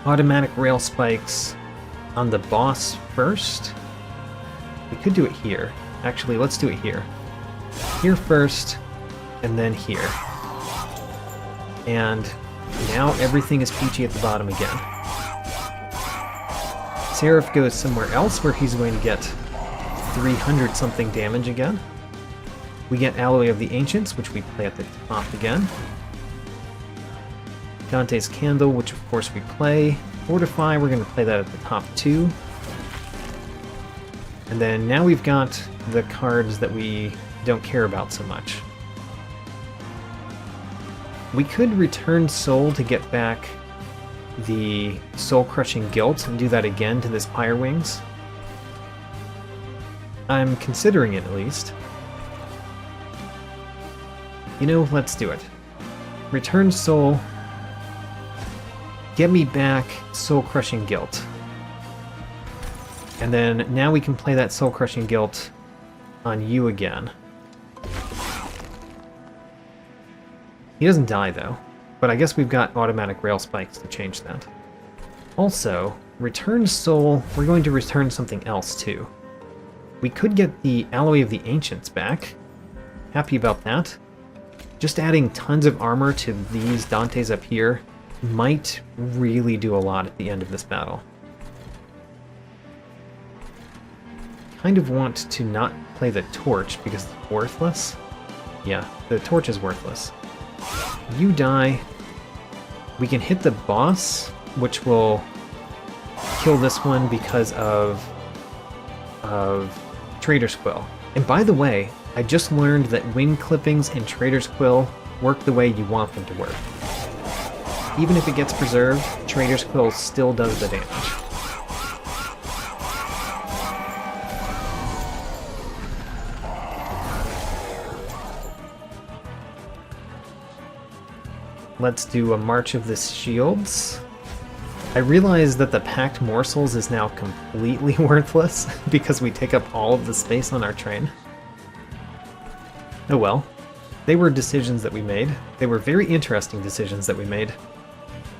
Automatic Rail Spikes on the boss first. We could do it here. Actually, let's do it here. Here first, and then here. And now everything is peachy at the bottom again. Seraph goes somewhere else where he's going to get 300 something damage again. We get Alloy of the Ancients, which we play at the top again. Dante's Candle, which of course we play. Fortify, we're going to play that at the top too. And then now we've got the cards that we don't care about so much. We could return Soul to get back the Soul-Crushing Guilt and do that again to this Pyre Wings. I'm considering it, at least. You know, let's do it. Return Soul. Get me back Soul-Crushing Guilt. And then now we can play that Soul-Crushing Guilt on you again. He doesn't die, though. But I guess we've got automatic rail spikes to change that. Also, return Soul, we're going to return something else too. We could get the Alloy of the Ancients back. Happy about that. Just adding tons of armor to these Dantes up here might really do a lot at the end of this battle. Kind of want to not play the Torch because it's worthless. Yeah, the Torch is worthless. You die. We can hit the boss, which will kill this one because of Trader's Quill. And by the way, I just learned that wing clippings and Trader's Quill work the way you want them to work. Even if it gets preserved, Trader's Quill still does the damage. Let's do a March of the Shields. I realize that the Packed Morsels is now completely worthless because we take up all of the space on our train. Oh well. They were decisions that we made. They were very interesting decisions that we made.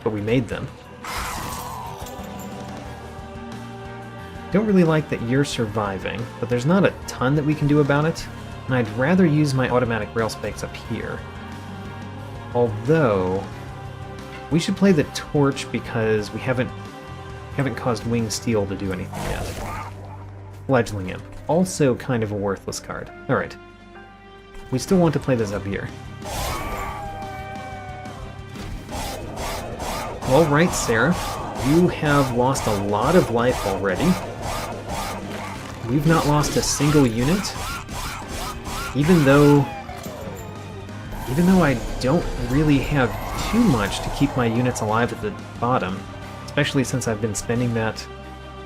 But we made them. Don't really like that you're surviving, but there's not a ton that we can do about it, and I'd rather use my automatic rail spikes up here. Although, we should play the Torch because we haven't caused Winged Steel to do anything yet. Fledgling Imp. Also kind of a worthless card. Alright. We still want to play this up here. Alright, Seraph. You have lost a lot of life already. We've not lost a single unit. Even though I don't really have too much to keep my units alive at the bottom, especially since I've been spending that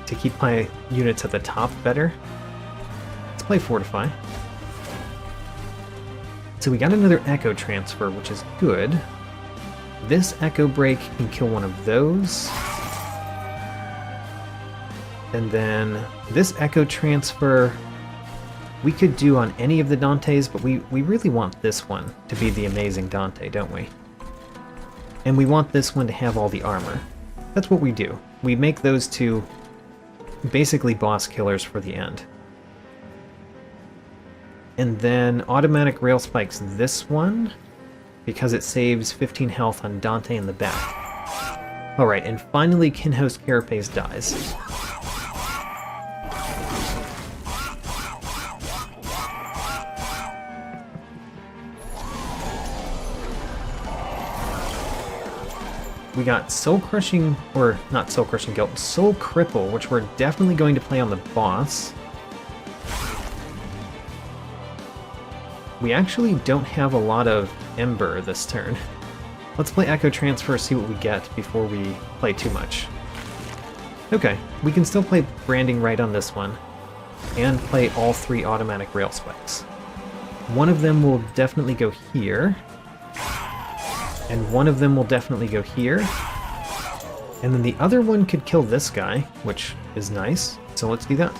to keep my units at the top better. Let's play Fortify. So we got another Echo Transfer, which is good. This Echo Break can kill one of those. And then this Echo Transfer we could do on any of the Dantes, but we really want this one to be the amazing Dante, don't we? And we want this one to have all the armor. That's what we do. We make those two basically boss killers for the end. And then automatic rail spikes this one, because it saves 15 health on Dante in the back. Alright, and finally Kinhost Carapace dies. We got Soul Crushing, or not Soul Crushing Guilt, Soul Cripple, which we're definitely going to play on the boss. We actually don't have a lot of Ember this turn. Let's play Echo Transfer, see what we get before we play too much. Okay, we can still play Branding Right on this one, and play all 3 automatic Rail Spikes. One of them will definitely go here, and one of them will definitely go here, and then the other one could kill this guy, which is nice, so let's do that.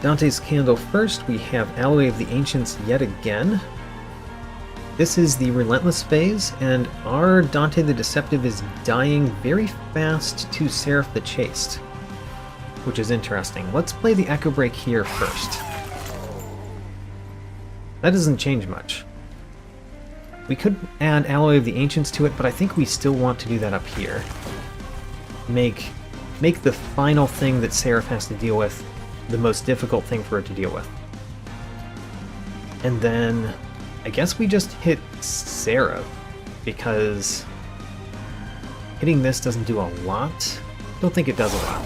Dante's Candle first, we have Alloy of the Ancients yet again. This is the Relentless phase, and our Dante the Deceptive is dying very fast to Seraph the Chaste, which is interesting. Let's play the Echo Break here first. That doesn't change much. We could add Alloy of the Ancients to it, but I think we still want to do that up here. Make the final thing that Seraph has to deal with the most difficult thing for it to deal with. And then I guess we just hit Seraph, because hitting this doesn't do a lot. Don't think it does a lot.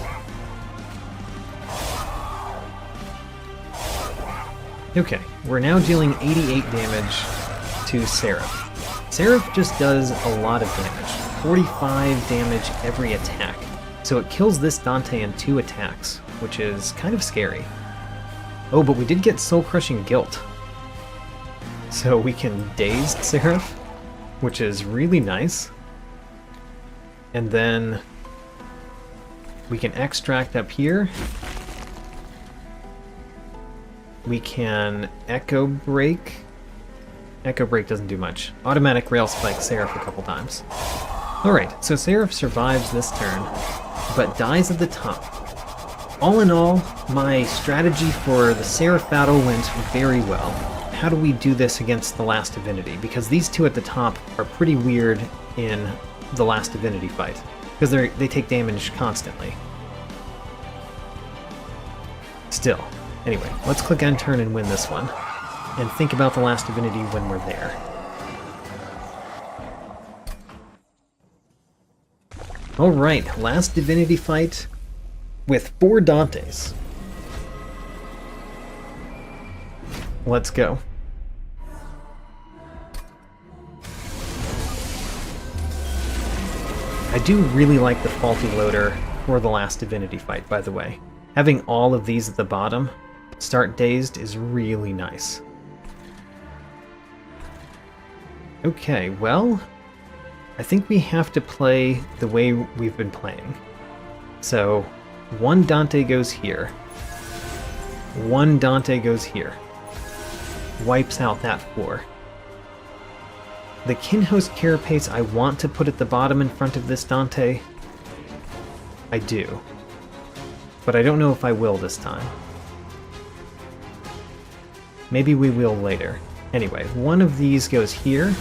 Okay, we're now dealing 88 damage to Seraph. Seraph just does a lot of damage. 45 damage every attack. So it kills this Dante in 2 attacks, which is kind of scary. Oh, but we did get Soul Crushing Guilt. So we can Dazed Seraph, which is really nice. And then we can Extract up here. We can Echo Break. Echo Break doesn't do much. Automatic Rail Spike Seraph a couple times. Alright, so Seraph survives this turn, but dies at the top. All in all, my strategy for the Seraph battle went very well. How do we do this against the Last Divinity? Because these 2 at the top are pretty weird in the Last Divinity fight, because they take damage constantly. Still. Anyway, let's click End Turn and win this one, and think about the Last Divinity when we're there. Alright, Last Divinity fight with 4 Dantes. Let's go. I do really like the faulty loader for the Last Divinity fight, by the way. Having all of these at the bottom, start dazed, is really nice. Okay, well, I think we have to play the way we've been playing. So, 1 Dante goes here. 1 Dante goes here. Wipes out that floor. The Kinhost Carapace I want to put at the bottom in front of this Dante. I do. But I don't know if I will this time. Maybe we will later. Anyway, 1 of these goes here.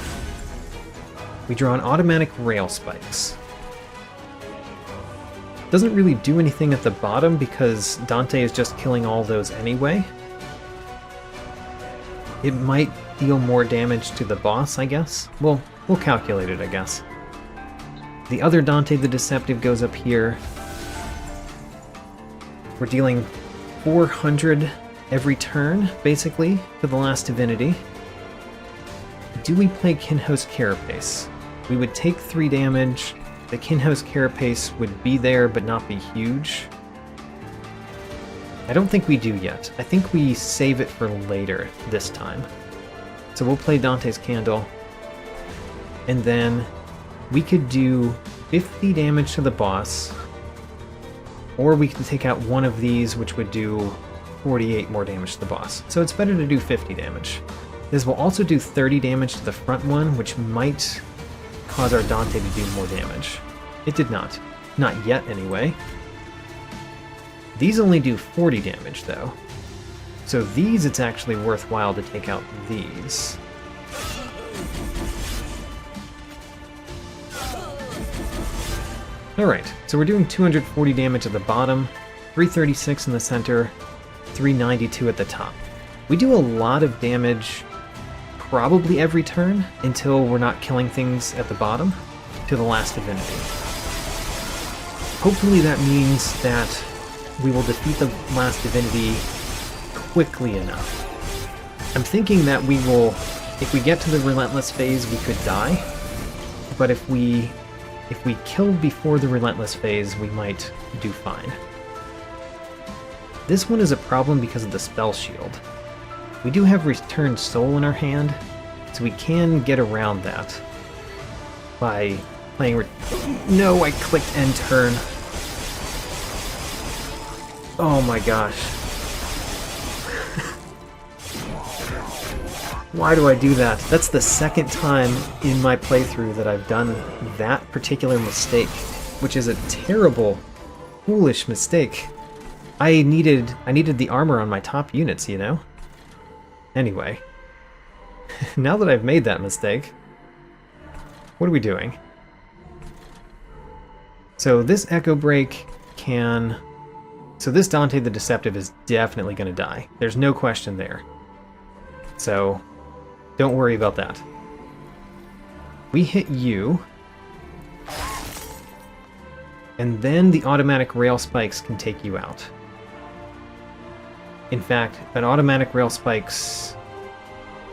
We draw an automatic Rail Spikes. Doesn't really do anything at the bottom because Dante is just killing all those anyway. It might deal more damage to the boss, I guess. Well, we'll calculate it, I guess. The other Dante the Deceptive goes up here. We're dealing 400 every turn, basically, for the Last Divinity. Do we play Kinhost Carapace? We would take 3 damage. The Kinhost Carapace would be there, but not be huge. I don't think we do yet. I think we save it for later this time. So we'll play Dante's Candle. And then we could do 50 damage to the boss. Or we can take out 1 of these, which would do 48 more damage to the boss. So it's better to do 50 damage. This will also do 30 damage to the front one, which might cause our Dante to do more damage. It did not. Not yet, anyway. These only do 40 damage, though. So these, it's actually worthwhile to take out these. Alright, so we're doing 240 damage at the bottom, 336 in the center, 392 at the top. We do a lot of damage probably every turn until we're not killing things at the bottom to the Last Divinity. Hopefully that means that we will defeat the Last Divinity quickly enough. I'm thinking that we will, if we get to the Relentless phase, we could die, but if we kill before the Relentless phase, we might do fine. This one is a problem because of the spell shield. We do have Return Soul in our hand, so we can get around that by playing... No, I clicked end turn. Oh my gosh. Why do I do that? That's the second time in my playthrough that I've done that particular mistake, which is a terrible, foolish mistake. I needed the armor on my top units, you know? Anyway, now that I've made that mistake, what are we doing? So this Echo Break can... So this Dante the Deceptive is definitely going to die. There's no question there. So don't worry about that. We hit you, and then the automatic rail spikes can take you out. In fact, an automatic rail spikes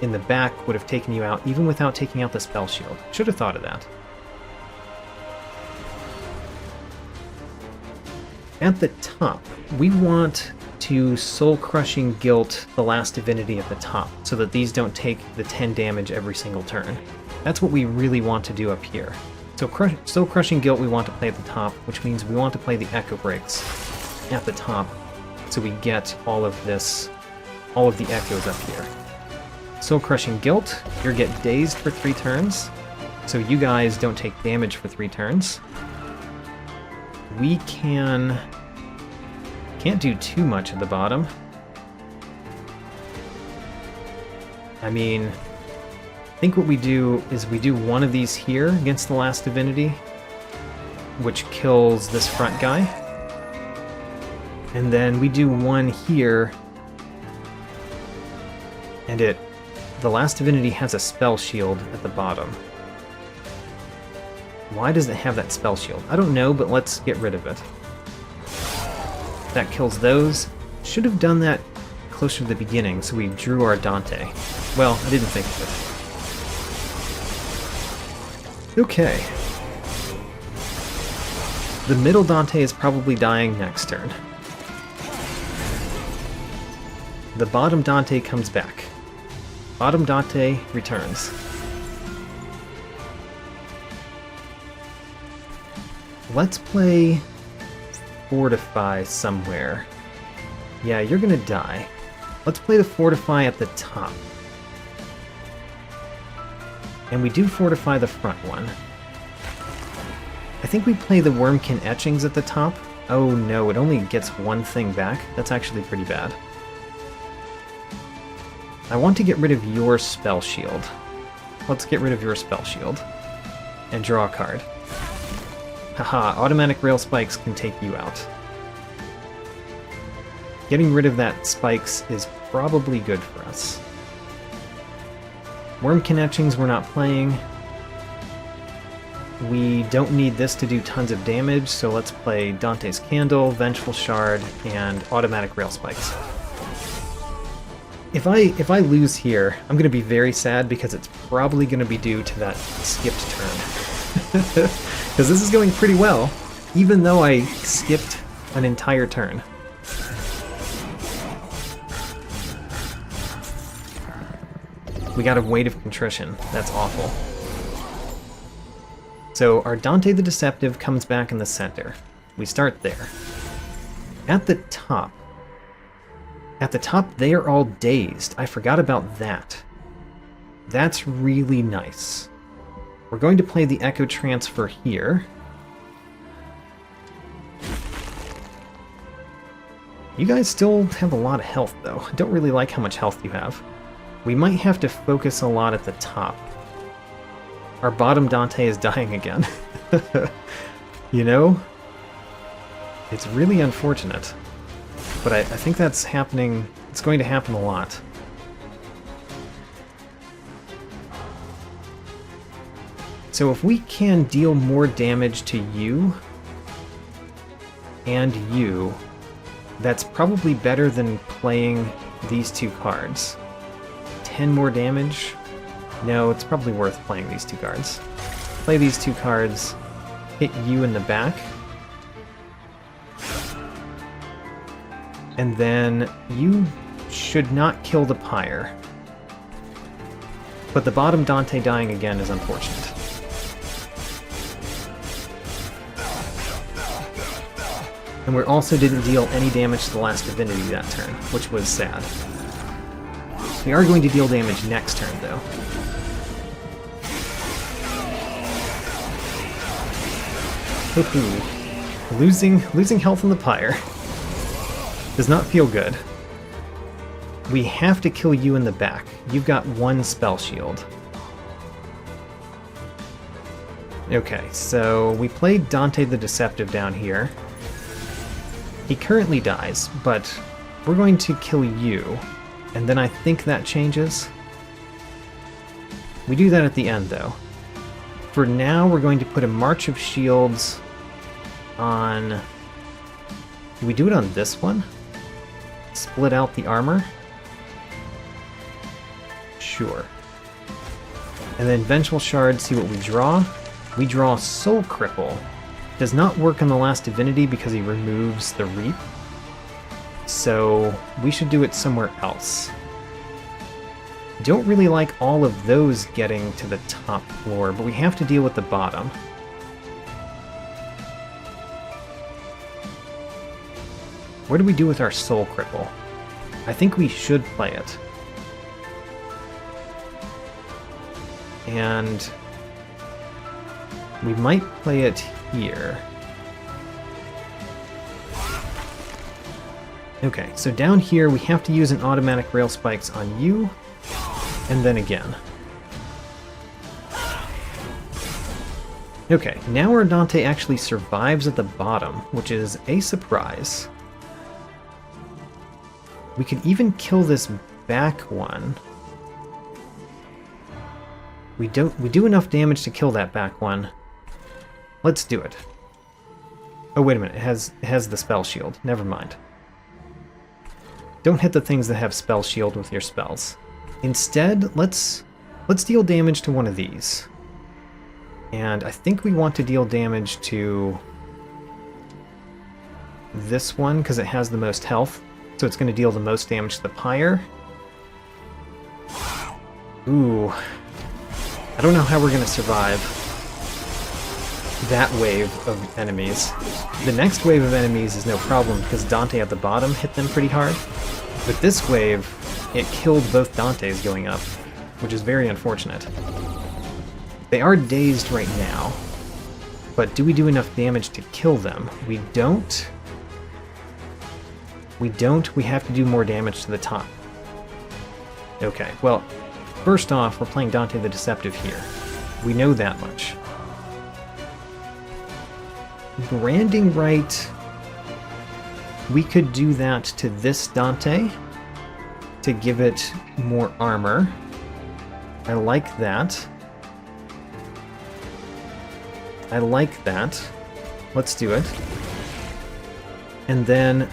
in the back would have taken you out even without taking out the spell shield. Should have thought of that. At the top, we want to soul-crushing guilt the Last Divinity at the top, so that these don't take the 10 damage every single turn. That's what we really want to do up here. So soul-crushing guilt we want to play at the top, which means we want to play the Echo Breaks at the top, so we get all of the echoes up here. Soul-crushing guilt, you get dazed for 3 turns, so you guys don't take damage for 3 turns. We can't do too much at the bottom. I mean, I think what we do is we do one of these here against the Last Divinity, which kills this front guy. And then we do one here, and the Last Divinity has a spell shield at the bottom. Why does it have that spell shield? I don't know, but let's get rid of it. That kills those. Should have done that closer to the beginning, so we drew our Dante. Well, I didn't think of it. Okay. The middle Dante is probably dying next turn. The bottom Dante comes back. Bottom Dante returns. Let's play Fortify somewhere. Yeah, you're gonna die. Let's play the Fortify at the top. And we do Fortify the front one. I think we play the Wurmkin Etchings at the top. Oh no, it only gets one thing back. That's actually pretty bad. I want to get rid of your spell shield. Let's get rid of your spell shield. And draw a card. Haha, automatic rail spikes can take you out. Getting rid of that spikes is probably good for us. Wurmkin Etchings we're not playing. We don't need this to do tons of damage, so let's play Dante's Candle, Vengeful Shard, and automatic rail spikes. If I lose here, I'm going to be very sad because it's probably going to be due to that skipped turn. Because this is going pretty well, even though I skipped an entire turn. We got a Weight of Contrition. That's awful. So our Dante the Deceptive comes back in the center. We start there. At the top, they are all dazed. I forgot about that. That's really nice. We're going to play the Echo Transfer here. You guys still have a lot of health, though. I don't really like how much health you have. We might have to focus a lot at the top. Our bottom Dante is dying again. You know? It's really unfortunate. But I think that's happening... It's going to happen a lot. So if we can deal more damage to you and you, that's probably better than playing these two cards. 10 more damage? No, it's probably worth playing these two cards. Play these two cards, hit you in the back, and then you should not kill the pyre. But the bottom Dante dying again is unfortunate. And we also didn't deal any damage to the Last Divinity that turn, which was sad. We are going to deal damage next turn, though. Losing health on the pyre does not feel good. We have to kill you in the back. You've got one spell shield. Okay, so we played Dante the Deceptive down here. He currently dies, but we're going to kill you, and then I think that changes. We do that at the end, though. For now, we're going to put a March of Shields on... Do we do it on this one? Split out the armor? Sure. And then Vengeful Shard, see what we draw. We draw Soul Cripple. Does not work on the Last Divinity because he removes the Reap. So we should do it somewhere else. Don't really like all of those getting to the top floor, but we have to deal with the bottom. What do we do with our Soul Cripple? I think we should play it. And we might play it here. Okay, so down here we have to use an automatic Rail Spikes on you, and then again. Okay, now our Dante actually survives at the bottom, which is a surprise. We could even kill this back one. We do enough damage to kill that back one. Let's do it. Oh, wait a minute. It has the spell shield. Never mind. Don't hit the things that have spell shield with your spells. Instead, let's deal damage to one of these. And I think we want to deal damage to this one because it has the most health. So it's going to deal the most damage to the pyre. Ooh. I don't know how we're going to survive that wave of enemies. The next wave of enemies is no problem because Dante at the bottom hit them pretty hard. But this wave, it killed both Dantes going up, which is very unfortunate. They are dazed right now, but do we do enough damage to kill them? We don't. We don't. We have to do more damage to the top. Okay, well, first off, we're playing Dante the Deceptive here. We know that much. Branding Right, we could do that to this Dante to give it more armor. I like that. I like that. Let's do it. And then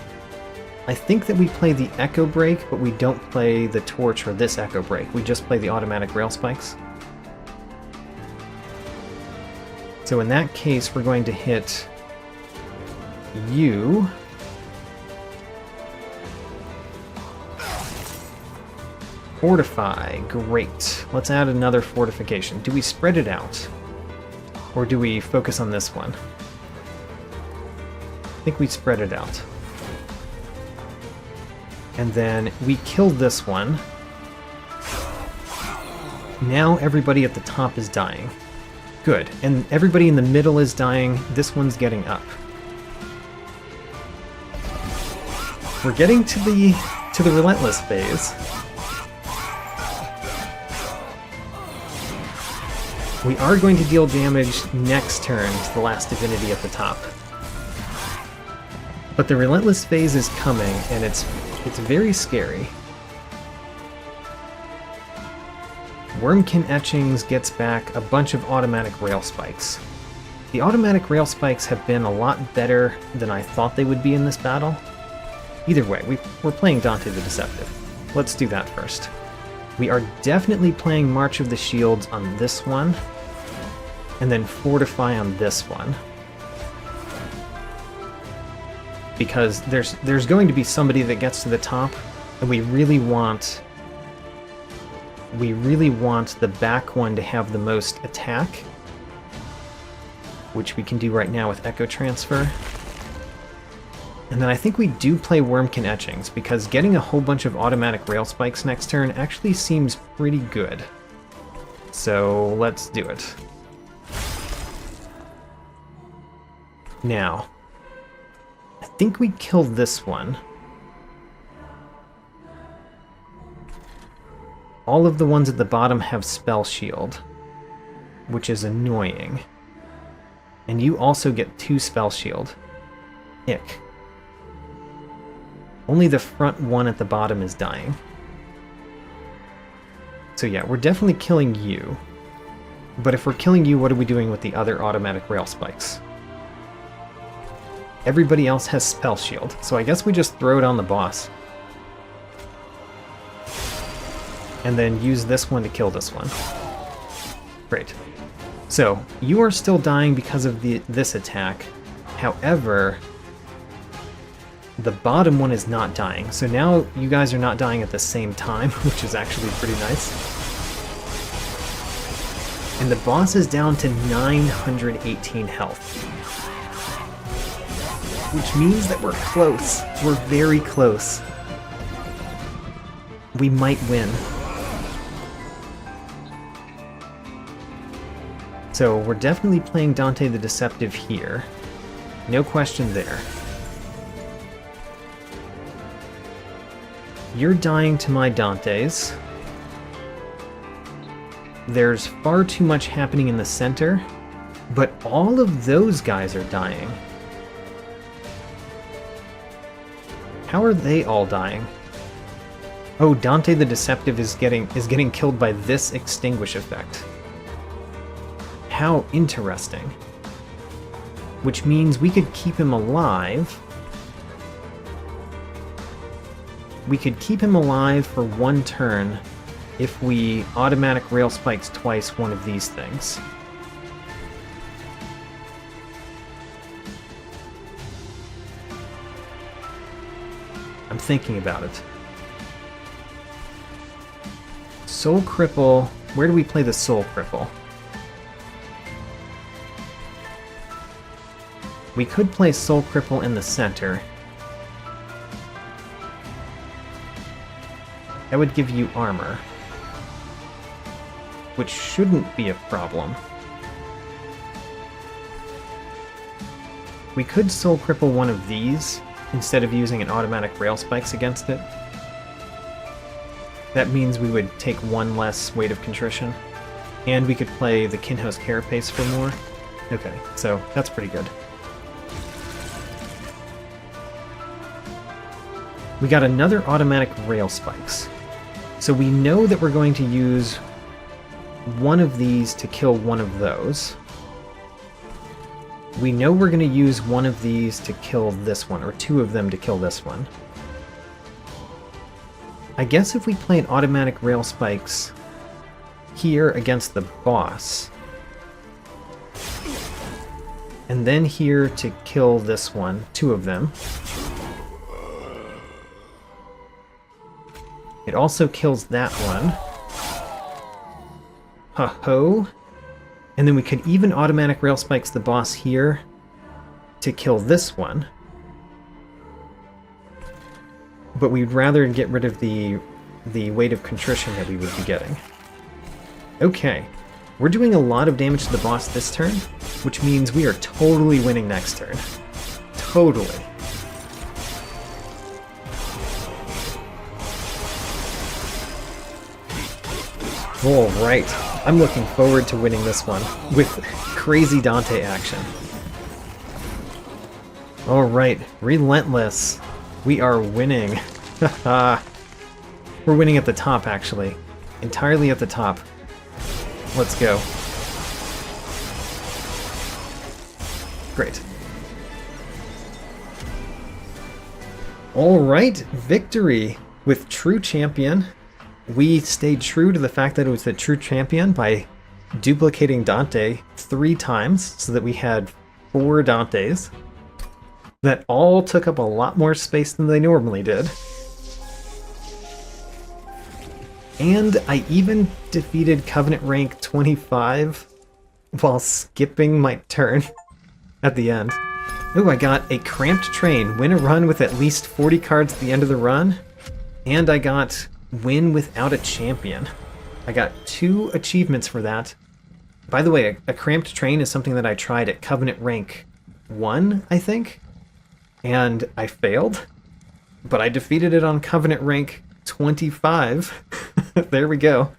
I think that we play the Echo Break, but we don't play the Torch or this Echo Break. We just play the automatic Rail Spikes. So in that case, we're going to hit you. Fortify. Great. Let's add another fortification. Do we spread it out? Or do we focus on this one? I think we spread it out. And then we killed this one. Now everybody at the top is dying. Good. And everybody in the middle is dying. This one's getting up. We're getting to the Relentless phase. We are going to deal damage next turn to the Last Divinity at the top. But the Relentless phase is coming, and it's very scary. Wurmkin Etchings gets back a bunch of automatic rail spikes. The automatic rail spikes have been a lot better than I thought they would be in this battle. Either way, we're playing Dante the Deceptive. Let's do that first. We are definitely playing March of the Shields on this one, and then Fortify on this one. Because there's going to be somebody that gets to the top, and we really want the back one to have the most attack, which we can do right now with Echo Transfer. And then I think we do play Wurmkin Etchings, because getting a whole bunch of automatic rail spikes next turn actually seems pretty good. So let's do it. Now, I think we kill this one. All of the ones at the bottom have Spell Shield, which is annoying. And you also get 2 Spell Shield. Ick. Only the front one at the bottom is dying. So yeah, we're definitely killing you. But if we're killing you, what are we doing with the other automatic rail spikes? Everybody else has Spell Shield, so I guess we just throw it on the boss. And then use this one to kill this one. Great. So, you are still dying because of this attack. However, the bottom one is not dying. So now you guys are not dying at the same time, which is actually pretty nice. And the boss is down to 918 health. Which means that we're close. We're very close. We might win. So we're definitely playing Dante the Deceptive here. No question there. You're dying to my Dantes. There's far too much happening in the center, but all of those guys are dying. How are they all dying? Oh, Dante the Deceptive is getting killed by this Extinguish effect. How interesting. Which means we could keep him alive. We could keep him alive for 1 turn if we automatic rail spikes twice one of these things. I'm thinking about it. Soul Cripple. Where do we play the Soul Cripple? We could play Soul Cripple in the center. That would give you armor, which shouldn't be a problem. We could Soul Cripple one of these instead of using an automatic rail spikes against it. That means we would take 1 less Weight of Contrition, and we could play the Kinho's Carapace for more. Okay, so that's pretty good. We got another automatic rail spikes. So we know that we're going to use one of these to kill one of those. We know we're going to use one of these to kill this one, or 2 of them to kill this one. I guess if we play an automatic rail spikes here against the boss, and then here to kill this one, 2 of them. It also kills that one. Ho-ho. And then we could even automatic rail spikes the boss here to kill this one. But we'd rather get rid of the Weight of Contrition that we would be getting. Okay. We're doing a lot of damage to the boss this turn, which means we are totally winning next turn. Totally. All right, I'm looking forward to winning this one with crazy Dante action. All right, Relentless. We are winning. We're winning at the top, actually. Entirely at the top. Let's go. Great. All right, victory with True Champion. We stayed true to the fact that it was the True Champion by duplicating Dante 3 times, so that we had 4 Dantes that all took up a lot more space than they normally did. And I even defeated Covenant rank 25 while skipping my turn at the end. Ooh, I got a Cramped Train, win a run with at least 40 cards at the end of the run, and I got win without a champion. I got 2 achievements for that. By the way, a Cramped Train is something that I tried at Covenant rank 1, I think, and I failed, but I defeated it on Covenant rank 25. There we go.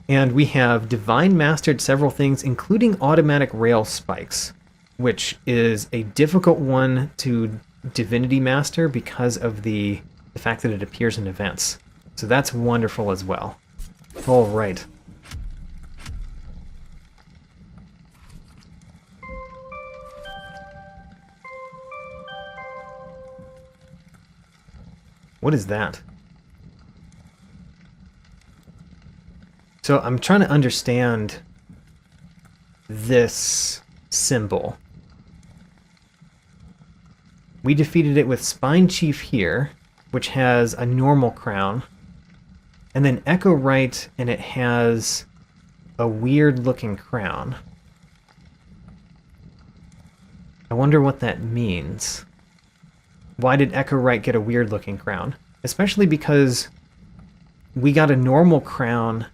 And we have Divine Mastered several things, including Automatic Rail Spikes, which is a difficult one to Divinity Master because of the fact that it appears in events. So that's wonderful as well. All right. What is that? So I'm trying to understand this symbol. We defeated it with Spine Chief here, which has a normal crown, and then Echo Right, and it has a weird-looking crown. I wonder what that means. Why did Echo Right get a weird-looking crown? Especially because we got a normal crown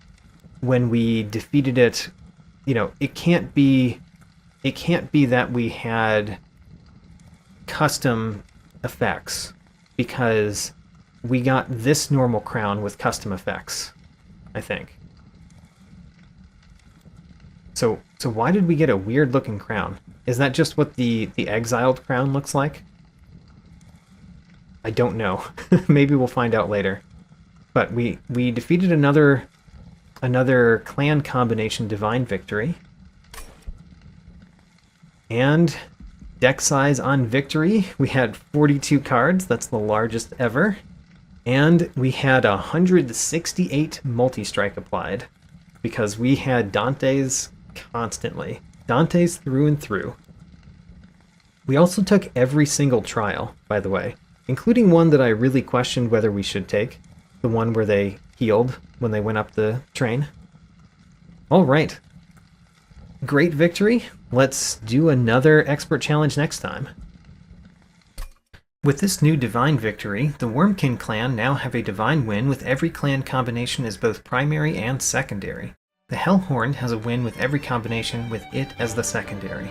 when we defeated it. You know, it can't be that we had custom effects, because we got this normal crown with custom effects, I think. So why did we get a weird looking crown? Is that just what the exiled crown looks like? I don't know. Maybe we'll find out later. But we defeated another clan combination divine victory. And deck size on victory, we had 42 cards. That's the largest ever. And we had 168 multi-strike applied, because we had Dantes constantly. Dantes through and through. We also took every single trial, by the way, including one that I really questioned whether we should take, the one where they healed when they went up the train. All right. Great victory. Let's do another expert challenge next time. With this new divine victory, the Wurmkin clan now have a divine win with every clan combination as both primary and secondary. The Hellhorned has a win with every combination with it as the secondary.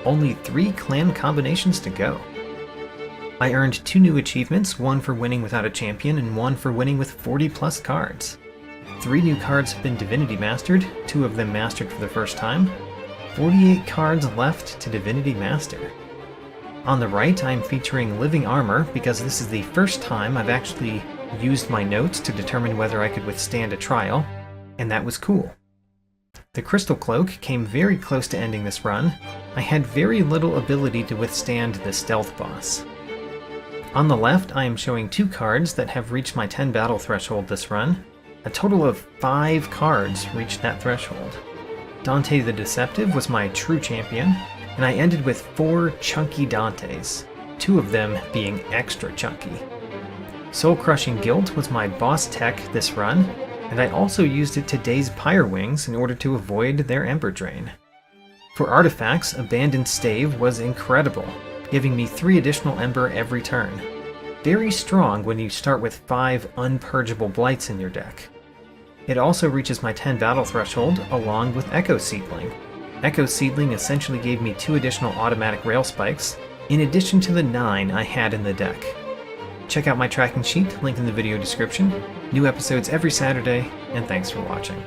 Only 3 clan combinations to go. I earned 2 new achievements, one for winning without a champion and one for winning with 40 plus cards. 3 new cards have been Divinity Mastered, 2 of them mastered for the first time. 48 cards left to Divinity Master. On the right, I am featuring Living Armor because this is the first time I've actually used my notes to determine whether I could withstand a trial, and that was cool. The Crystal Cloak came very close to ending this run. I had very little ability to withstand the Stealth Boss. On the left, I am showing 2 cards that have reached my 10 battle threshold this run. A total of 5 cards reached that threshold. Dante the Deceptive was my true champion, and I ended with 4 chunky Dantes, 2 of them being extra chunky. Soul Crushing Guilt was my boss tech this run, and I also used it to daze Pyrewings in order to avoid their Ember Drain. For artifacts, Abandoned Stave was incredible, giving me 3 additional Ember every turn. Very strong when you start with 5 Unpurgeable Blights in your deck. It also reaches my 10 battle threshold along with Echo Seedling. Echo Seedling essentially gave me 2 additional automatic rail spikes, in addition to the 9 I had in the deck. check out my tracking sheet, linked in the video description. New episodes every Saturday, and thanks for watching.